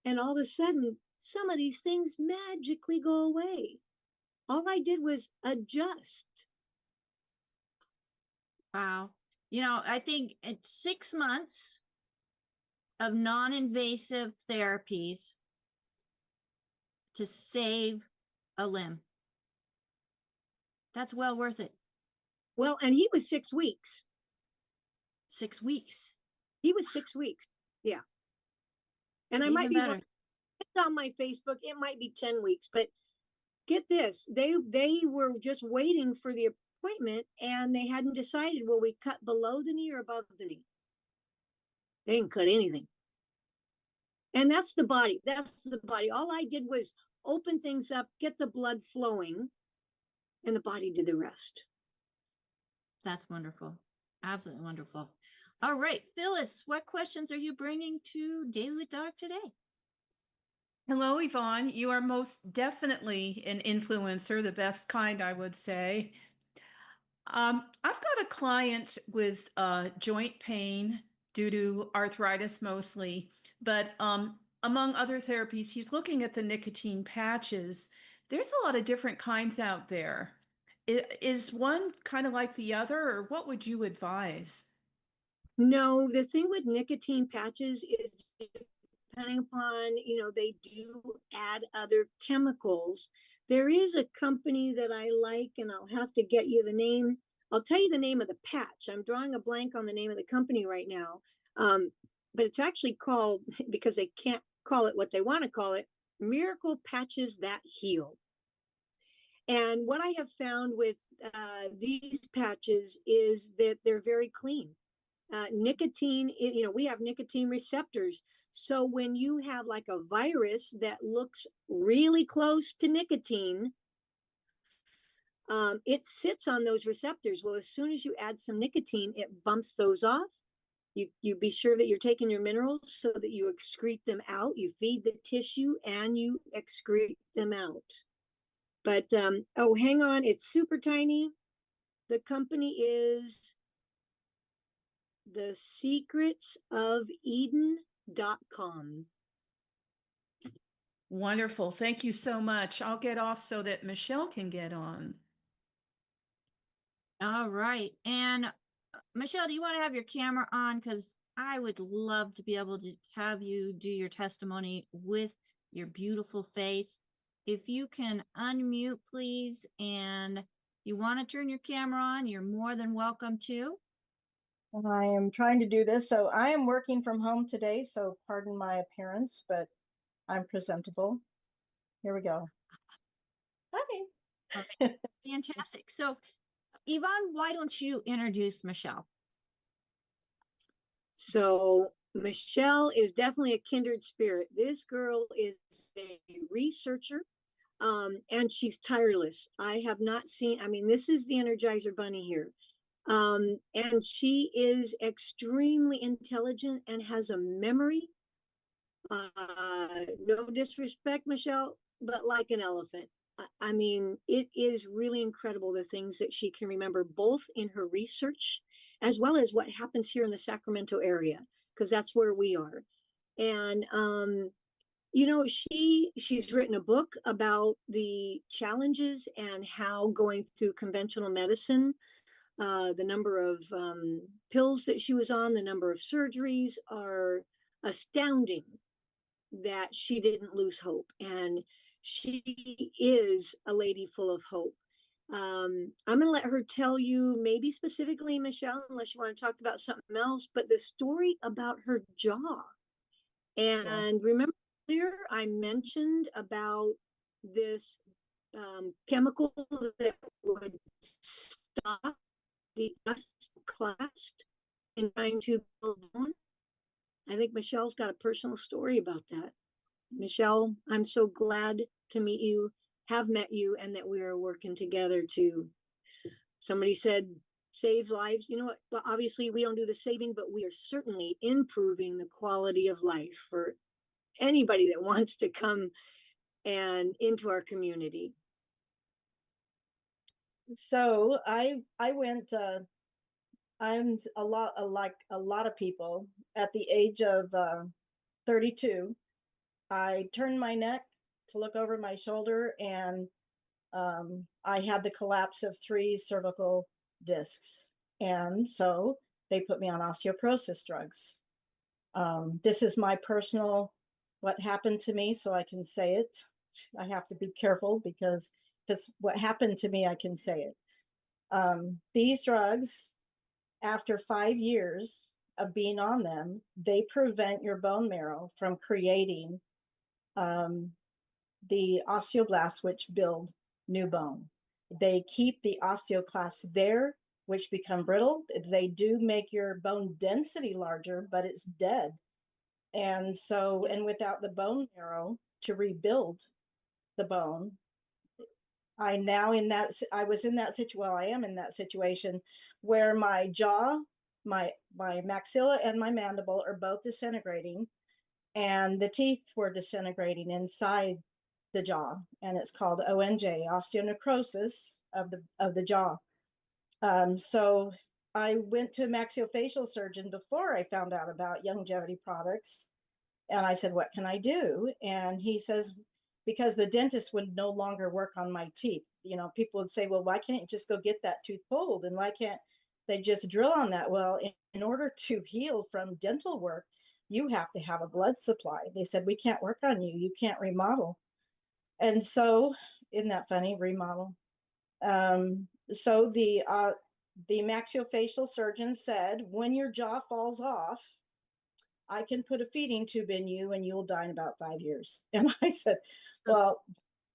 and all of a sudden some of these things magically go away. All I did was adjust. Wow. You know, I think it's 6 months of non-invasive therapies to save a limb. That's well worth it. Well, and he was 6 weeks. 6 weeks. He was 6 weeks. Yeah. And I Even might be better. wrong. It's on my Facebook. It might be 10 weeks, but get this. They were just waiting for the appointment and they hadn't decided, will we cut below the knee or above the knee? They didn't cut anything. And that's the body. That's the body. All I did was open things up, get the blood flowing, and the body did the rest. That's wonderful. Absolutely wonderful. All right, Phyllis, what questions are you bringing to Daily with Doc today? Hello, Yvonne. You are most definitely an influencer, the best kind, I would say. I've got a client with joint pain due to arthritis mostly, but among other therapies, he's looking at the nicotine patches. There's a lot of different kinds out there. Is one kind of like the other, or what would you advise? No, the thing with nicotine patches is depending upon, you know, they do add other chemicals. There is a company that I like, and I'll have to get you the name. I'll tell you the name of the patch. I'm drawing a blank on the name of the company right now. But it's actually called, because they can't call it what they want to call it, Miracle Patches That Heal. And what I have found with these patches is that they're very clean. Nicotine, you know, we have nicotine receptors. So when you have like a virus that looks really close to nicotine, it sits on those receptors. Well, as soon as you add some nicotine, it bumps those off. You be sure that you're taking your minerals so that you excrete them out. You feed the tissue and you excrete them out. But, oh, hang on. It's super tiny. The company is thesecretsofeden.com. Wonderful. Thank you so much. I'll get off so that Michelle can get on. All right. And Michelle, do you want to have your camera on? Because I would love to be able to have you do your testimony with your beautiful face. If you can unmute, please. And if you want to turn your camera on, you're more than welcome to. I am trying to do this. So I am working from home today, so pardon my appearance, but I'm presentable. Here we go. Hi. Okay. Fantastic. So Yvonne, why don't you introduce Michelle? So Michelle is definitely a kindred spirit. This girl is a researcher, and she's tireless. I have not seen, I mean, this is the Energizer Bunny here. And she is extremely intelligent and has a memory. No disrespect, Michelle, but like an elephant. I mean, it is really incredible the things that she can remember, both in her research as well as what happens here in the Sacramento area, because that's where we are. And you know, she's written a book about the challenges and how going through conventional medicine, the number of pills that she was on, the number of surgeries are astounding that she didn't lose hope. And she is a lady full of hope. I'm going to let her tell you, maybe specifically, Michelle, unless you want to talk about something else, but the story about her jaw. And remember earlier, I mentioned about this chemical that would stop the Osteo-clasp in trying to build bone. I think Michelle's got a personal story about that. Michelle, I'm so glad to meet you, have met you, and that we are working together to, somebody said, save lives. You know what? Well, obviously we don't do the saving, but we are certainly improving the quality of life for anybody that wants to come and into our community. So I went, I'm like a lot of people at the age of 32. I turned my neck to look over my shoulder, and I had the collapse of 3 cervical discs. And so they put me on osteoporosis drugs. This is my personal, what happened to me, so I can say it. I have to be careful because if it's what happened to me, I can say it. These drugs, after 5 years of being on them, they prevent your bone marrow from creating the osteoblasts, which build new bone. They keep the osteoclasts there, which become brittle. They do make your bone density larger, but it's dead. And so, and without the bone marrow to rebuild the bone, I am in that situation where my jaw, my maxilla and my mandible are both disintegrating, and the teeth were disintegrating inside the jaw, and it's called ONJ, osteonecrosis of the jaw. So I went to a maxillofacial surgeon before I found out about longevity products, and I said, what can I do? And he says, because the dentist would no longer work on my teeth. You know, people would say, well, why can't you just go get that tooth pulled? And why can't they just drill on that? Well, in order to heal from dental work, you have to have a blood supply. They said, we can't work on you. You can't remodel. And so, isn't that funny, remodel? So the maxillofacial surgeon said, when your jaw falls off, I can put a feeding tube in you and you'll die in about 5 years. And I said, well,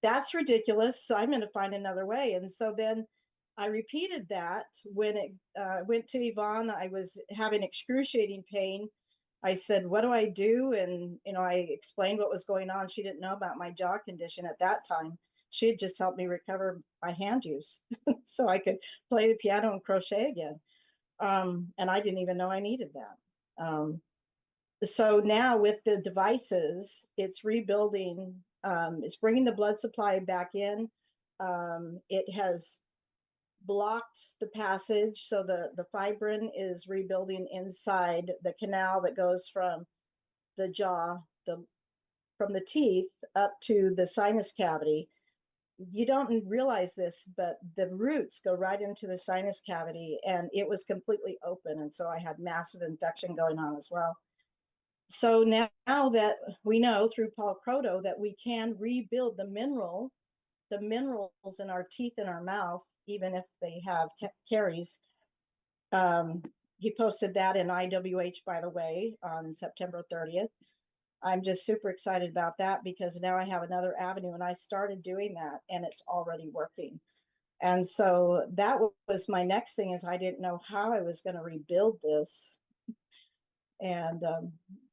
that's ridiculous. So I'm going to find another way. And so then I repeated that when it went to Yvonne. I was having excruciating pain. I said, what do I do? And, you know, I explained what was going on. She didn't know about my jaw condition at that time. She had just helped me recover my hand use so I could play the piano and crochet again. And I didn't even know I needed that. So now with the devices, it's rebuilding, it's bringing the blood supply back in. It has blocked the passage, so the fibrin is rebuilding inside the canal that goes from the jaw, from the teeth up to the sinus cavity. You don't realize this, but the roots go right into the sinus cavity, and it was completely open, and so I had massive infection going on as well. So now that we know through Paul Croto that we can rebuild the minerals in our teeth and our mouth, even if they have caries. He posted that in IWH, by the way, on September 30th. I'm just super excited about that because now I have another avenue, and I started doing that, and it's already working. And so that was my next thing, is I didn't know how I was going to rebuild this. And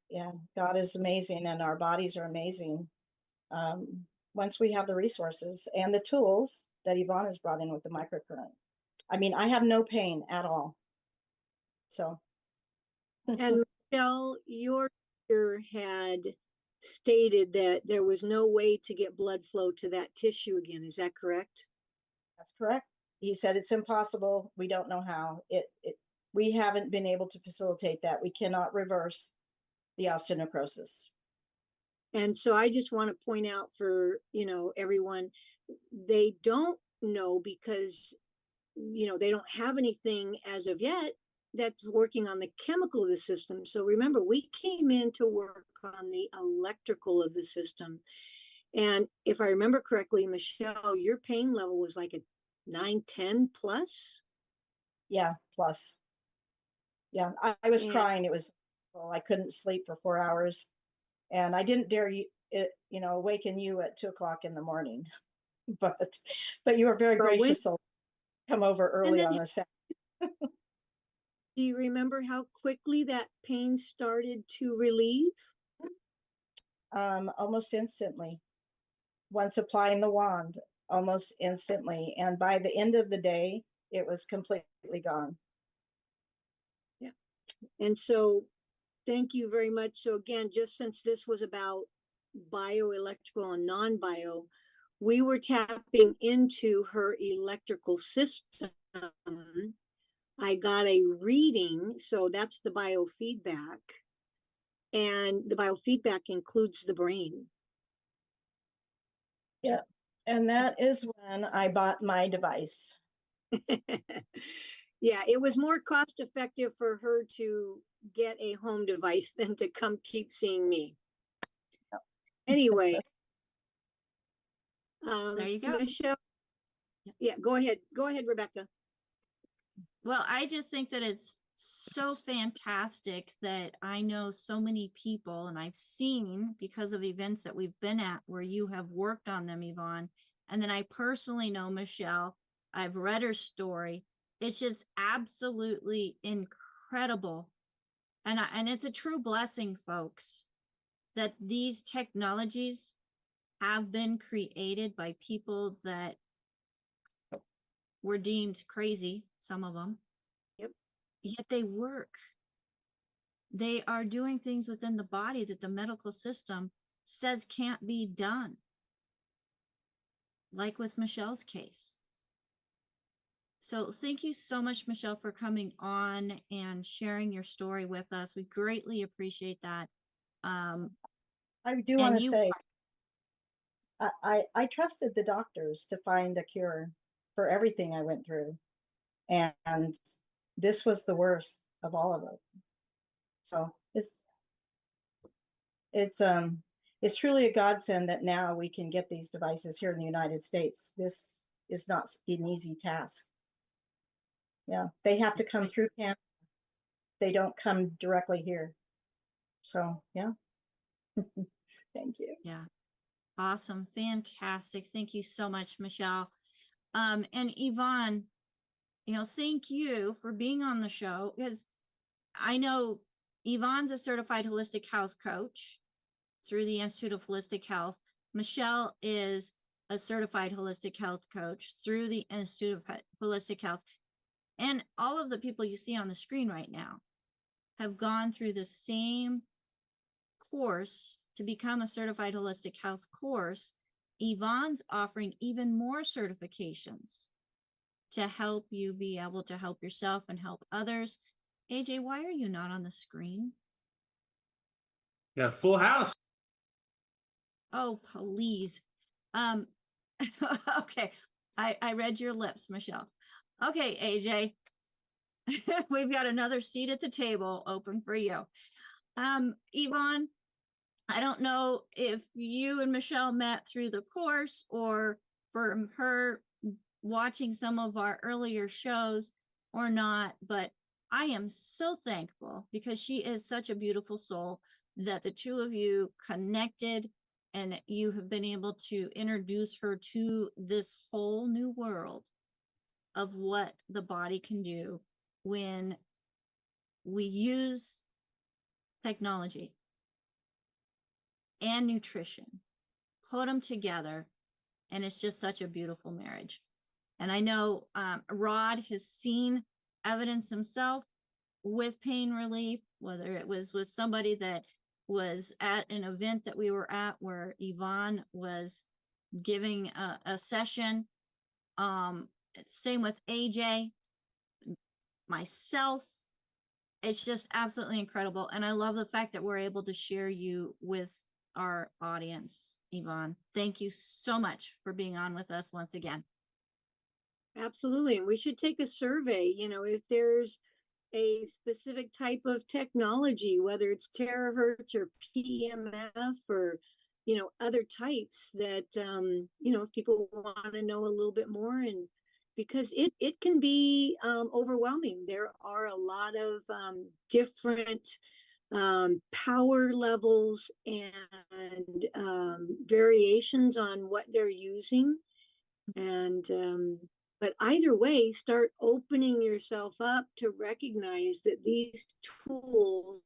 yeah, God is amazing, and our bodies are amazing. Once we have the resources and the tools that Yvonne has brought in with the microcurrent. I mean, I have no pain at all. So. And Michelle, your doctor had stated that there was no way to get blood flow to that tissue again. Is that correct? That's correct. He said it's impossible. We don't know how. We haven't been able to facilitate that. We cannot reverse the osteonecrosis. And so I just want to point out for, you know, everyone, they don't know because, you know, they don't have anything as of yet that's working on the chemical of the system. So remember, we came in to work on the electrical of the system. And if I remember correctly, Michelle, your pain level was like a 9-10 plus. Yeah, plus. Yeah, I was And- crying. It was, well, I couldn't sleep for 4 hours, and I didn't dare awaken you at 2 o'clock in the morning. But you were very But when- gracious to come over early then- on a Saturday. Do you remember how quickly that pain started to relieve? Almost instantly. Once applying the wand, almost instantly, and by the end of the day, it was completely gone. Yeah. And so thank you very much. So again, just since this was about bioelectrical and non-bio, we were tapping into her electrical system. I got a reading, so that's the biofeedback. And the biofeedback includes the brain. Yeah. And that is when I bought my device. Yeah, it was more cost effective for her to get a home device than to come keep seeing me. Anyway. There you go. Michelle. Yeah, go ahead. Go ahead, Rebecca. Well, I just think that it's so fantastic that I know so many people, and I've seen because of events that we've been at where you have worked on them, Yvonne. And then I personally know Michelle. I've read her story. It's just absolutely incredible. And it's a true blessing, folks, that these technologies have been created by people that were deemed crazy, some of them. Yep. Yet they work. They are doing things within the body that the medical system says can't be done. Like with Michelle's case. So thank you so much, Michelle, for coming on and sharing your story with us. We greatly appreciate that. I do want to say, I trusted the doctors to find a cure for everything I went through. And this was the worst of all of it. So it's truly a godsend that now we can get these devices here in the United States. This is not an easy task. Yeah, they have to come through Canada. They don't come directly here. So yeah. Thank you. Yeah. Awesome. Fantastic. Thank you so much, Michelle. And Yvonne, thank you for being on the show, because I know Yvonne's a certified holistic health coach through the Institute of Holistic Health. Michelle is a certified holistic health coach through the Institute of Holistic Health. And all of the people you see on the screen right now have gone through the same course to become a certified holistic health course. Yvonne's offering even more certifications to help you be able to help yourself and help others. AJ, why are you not on the screen? Got a full house. Oh, please. Okay. I read your lips, Michelle. Okay, AJ. We've got another seat at the table open for you. Yvonne, I don't know if you and Michelle met through the course or from her watching some of our earlier shows or not, but I am so thankful because she is such a beautiful soul that the two of you connected and you have been able to introduce her to this whole new world of what the body can do when we use technology and nutrition, put them together, and it's just such a beautiful marriage. And I know Rod has seen evidence himself with pain relief, whether it was with somebody that was at an event that we were at where Yvonne was giving a session. Same with AJ, myself. It's just absolutely incredible. And I love the fact that we're able to share you with our audience, Yvonne. Thank you so much for being on with us once again. Absolutely. And we should take a survey, if there's a specific type of technology, whether it's Terra Hertz or PMF or, other types that, if people want to know a little bit more, and because it can be overwhelming. There are a lot of different power levels and variations on what they're using. And but either way, start opening yourself up to recognize that these tools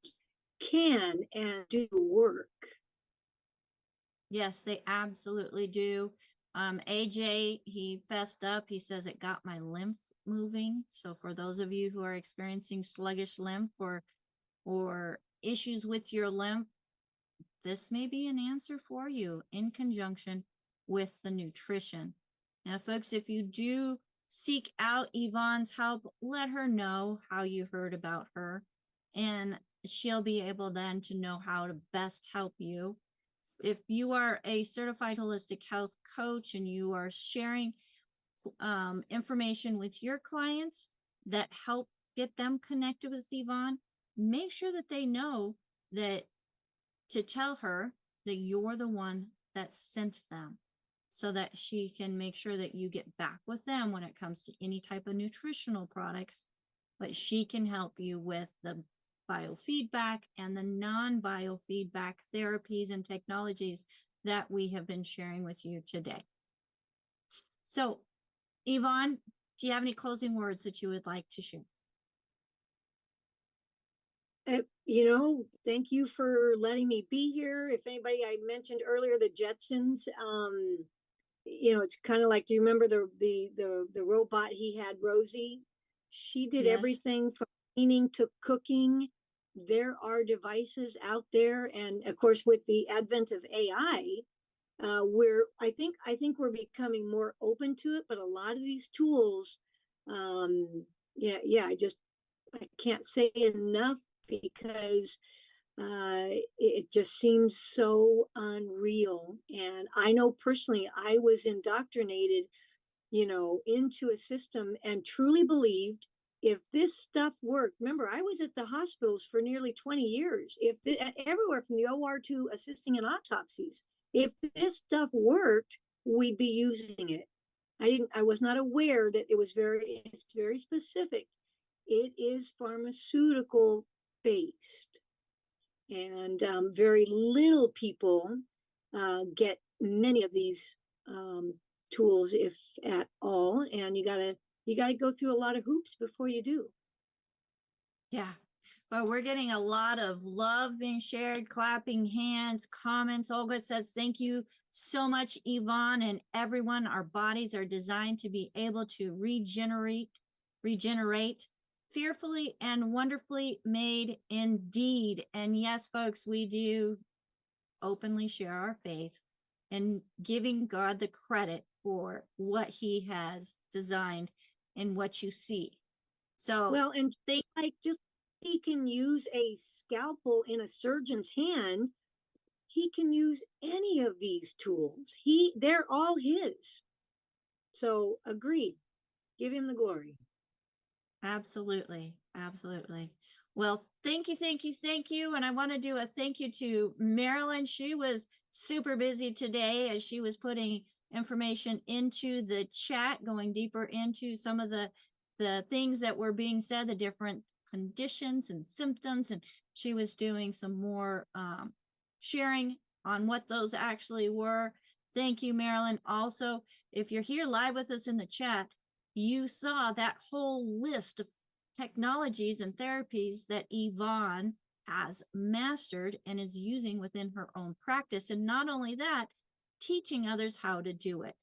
can and do work. Yes, they absolutely do. AJ, he fessed up. He says it got my lymph moving. So for those of you who are experiencing sluggish lymph or issues with your lymph, this may be an answer for you in conjunction with the nutrition. Now, folks, if you do seek out Yvonne's help, let her know how you heard about her, and she'll be able then to know how to best help you. If you are a certified holistic health coach and you are sharing information with your clients that help get them connected with Yvonne, make sure that they know that to tell her that you're the one that sent them, so that she can make sure that you get back with them when it comes to any type of nutritional products, but she can help you with the biofeedback and the non-biofeedback therapies and technologies that we have been sharing with you today. So, Yvonne, do you have any closing words that you would like to share? Thank you for letting me be here. If anybody, I mentioned earlier the Jetsons, it's kind of like, do you remember the robot he had, Rosie? She did everything from cleaning to cooking. There are devices out there, and of course, with the advent of AI, I think we're becoming more open to it. But a lot of these tools, I can't say enough, because it just seems so unreal. And I know personally, I was indoctrinated, into a system and truly believed if this stuff worked. Remember, I was at the hospitals for nearly 20 years, everywhere from the OR to assisting in autopsies. If this stuff worked, we'd be using it. I was not aware that it's very specific. It is pharmaceutical based, and very little people get many of these tools, if at all, and you gotta go through a lot of hoops before you do. Yeah. Well, we're getting a lot of love being shared, clapping hands, comments. Olga says, thank you so much, Yvonne, and everyone. Our bodies are designed to be able to regenerate, fearfully and wonderfully made indeed. And yes, folks, we do openly share our faith and giving God the credit for what he has designed and what you see. So, well, and just he can use a scalpel in a surgeon's hand. He can use any of these tools. They're all his. So agreed. Give him the glory. Absolutely. Absolutely. Well, thank you. And I want to do a thank you to Marilyn. She was super busy today as she was putting information into the chat, going deeper into some of the things that were being said, the different conditions and symptoms. And she was doing some more sharing on what those actually were. Thank you, Marilyn. Also, if you're here live with us in the chat, you saw that whole list of technologies and therapies that Yvonne has mastered and is using within her own practice. And not only that, teaching others how to do it.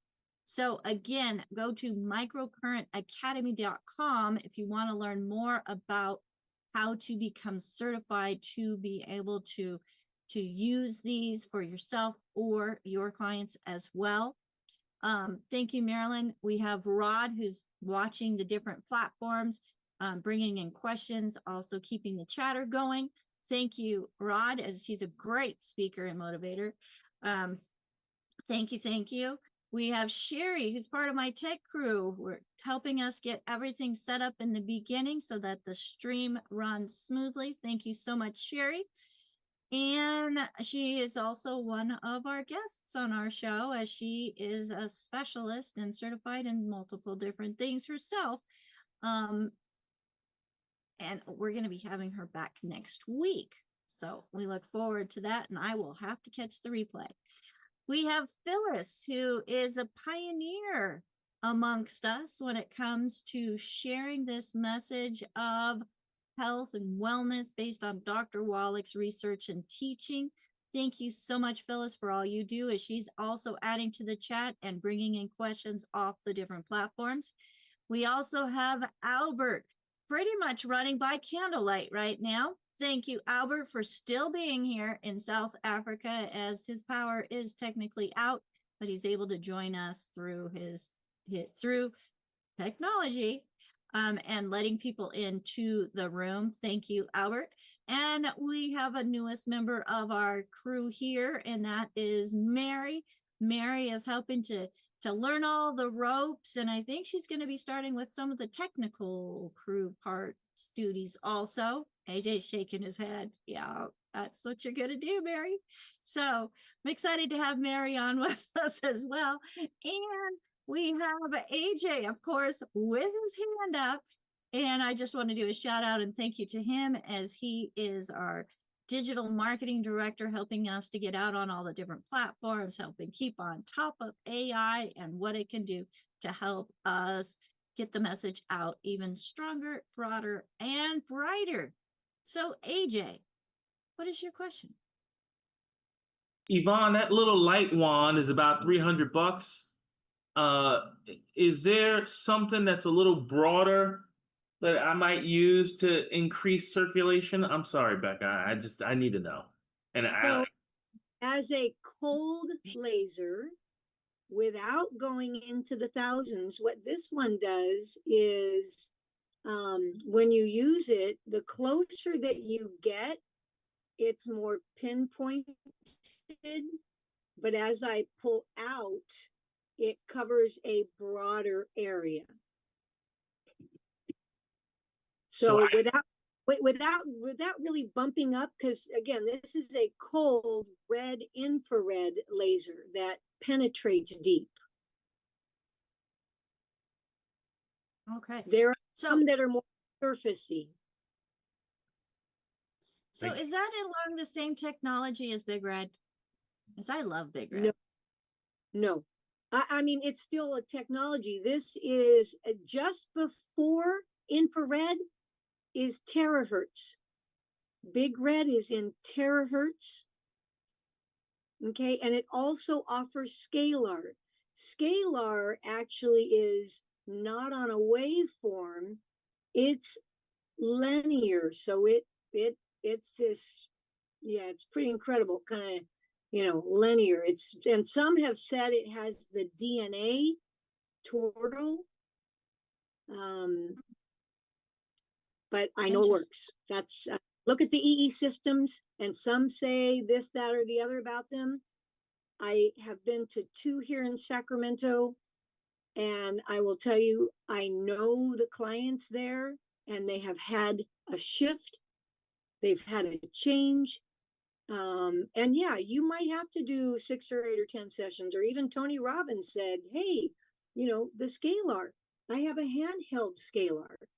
So again, go to microcurrentacademy.com if you want to learn more about how to become certified to be able to use these for yourself or your clients as well. Thank you, Marilyn. We have Rod, who's watching the different platforms, bringing in questions, also keeping the chatter going. Thank you, Rod, as he's a great speaker and motivator. Thank you. We have Sherry, who's part of my tech crew. We're helping us get everything set up in the beginning so that the stream runs smoothly. Thank you so much, Sherry. And she is also one of our guests on our show, as she is a specialist and certified in multiple different things herself. And we're going to be having her back next week. So we look forward to that, and I will have to catch the replay. We have Phyllis, who is a pioneer amongst us when it comes to sharing this message of health and wellness based on Dr. Wallach's research and teaching. Thank you so much, Phyllis, for all you do, as she's also adding to the chat and bringing in questions off the different platforms. We also have Albert, pretty much running by candlelight right now. Thank you, Albert, for still being here in South Africa, as his power is technically out, but he's able to join us through through technology and letting people into the room. Thank you, Albert. And we have a newest member of our crew here, and that is Mary. Mary is helping to learn all the ropes, and I think she's going to be starting with some of the technical crew parts duties also. AJ's shaking his head. Yeah, that's what you're going to do, Mary. So I'm excited to have Mary on with us as well. And we have AJ, of course, with his hand up. And I just want to do a shout out and thank you to him, as he is our digital marketing director, helping us to get out on all the different platforms, helping keep on top of AI and what it can do to help us get the message out even stronger, broader, and brighter. So AJ, what is your question? Yvonne, that little light wand is about $300. Is there something that's a little broader that I might use to increase circulation? I'm sorry, Becca. I need to know. And So, as a cold laser, without going into the thousands, what this one does is, when you use it, the closer that you get, it's more pinpointed. But as I pull out, it covers a broader area. So without really bumping up, because again, this is a cold red infrared laser that penetrates deep. Okay. There are some that are more surfacey. So is that along the same technology as Big Red? Because I love Big Red. No. I mean, it's still a technology. This is just before infrared is Terra Hertz. Big Red is in Terra Hertz. Okay, and it also offers scalar. Scalar actually is not on a waveform, it's linear. So it's this, yeah, it's pretty incredible, kind of, linear. And some have said it has the DNA turtle. But I know it works. That's look at the EE systems, and some say this, that, or the other about them. I have been to 2 here in Sacramento, and I will tell you, I know the clients there, and they have had a shift. They've had a change. And yeah, you might have to do 6 or 8 or 10 sessions, or even Tony Robbins said, hey, the scalar, I have a handheld scalar.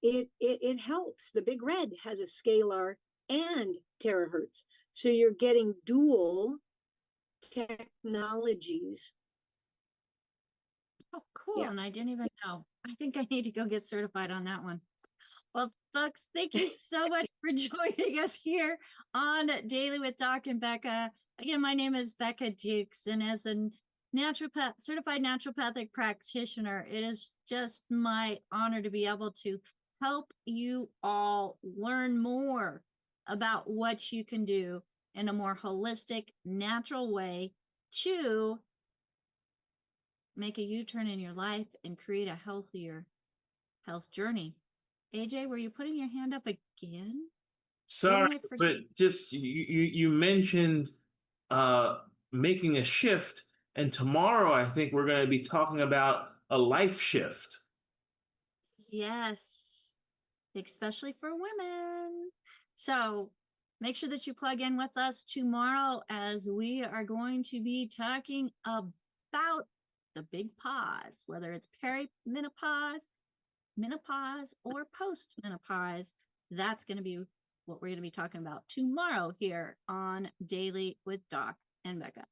It helps. The Big Red has a scalar and terahertz. So you're getting dual technologies. Oh, cool. Yeah. And I didn't even know. I think I need to go get certified on that one. Well, folks, thank you so much for joining us here on Daily with Doc and Becca. Again, my name is Becca Dukes, and as a certified naturopathic practitioner, it is just my honor to be able to help you all learn more about what you can do in a more holistic, natural way to make a U-turn in your life and create a healthier health journey. AJ, were you putting your hand up again? Sorry, but just you mentioned making a shift, And tomorrow, I think we're going to be talking about a life shift. Yes, especially for women. So make sure that you plug in with us tomorrow as we are going to be talking about the big pause, whether it's perimenopause, menopause, or postmenopause. That's going to be what we're going to be talking about tomorrow here on Daily with Doc and Becca.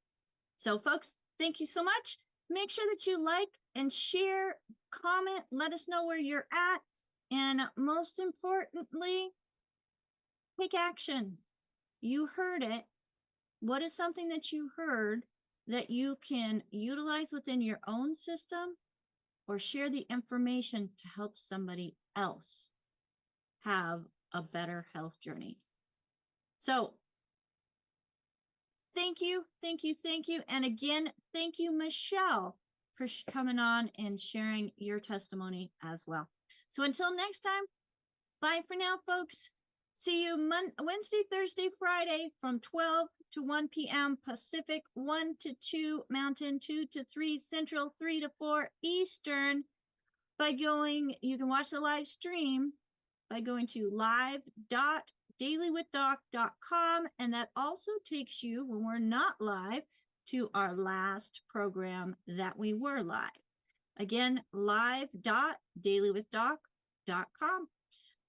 So folks, thank you so much. Make sure that you like and share, comment, let us know where you're at. And most importantly, take action. You heard it. What is something that you heard that you can utilize within your own system or share the information to help somebody else have a better health journey? So thank you, thank you, thank you. And again, thank you, Michelle, for coming on and sharing your testimony as well. So until next time, bye for now, folks. See you Wednesday, Thursday, Friday from 12 to 1 p.m. Pacific, 1 to 2 Mountain, 2 to 3 Central, 3 to 4 Eastern. You can watch the live stream by going to live.dailywithdoc.com. And that also takes you, when we're not live, to our last program that we were live. Again, live.dailywithdoc.com.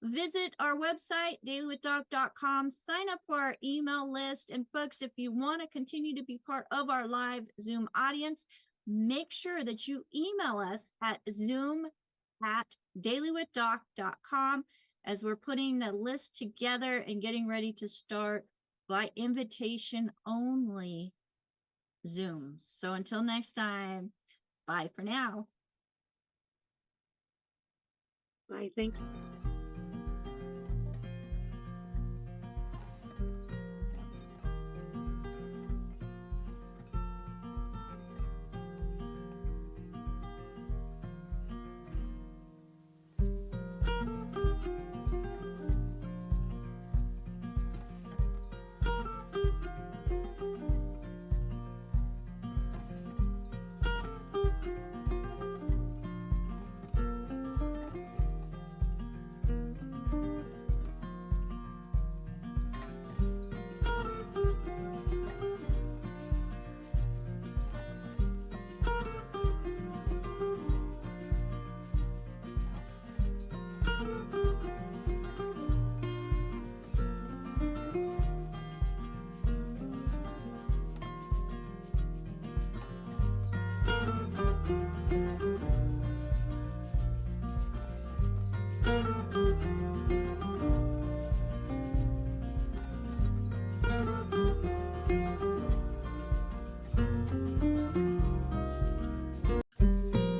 Visit our website, dailywithdoc.com. Sign up for our email list. And folks, if you want to continue to be part of our live Zoom audience, make sure that you email us at zoom@dailywithdoc.com as we're putting the list together and getting ready to start by invitation only Zooms. So until next time, bye for now. Bye. Thank you.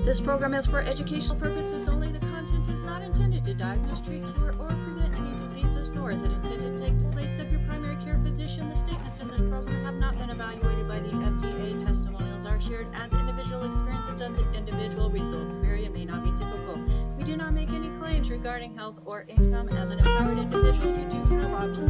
This program is for educational purposes only. The content is not intended to diagnose, treat, cure, or prevent any diseases, nor is it intended to take the place of your primary care physician. The statements in this program have not been evaluated by the FDA. Testimonials are shared as individual experiences, and the individual results vary and may not be typical. We do not make any claims regarding health or income. As an empowered individual, you do have options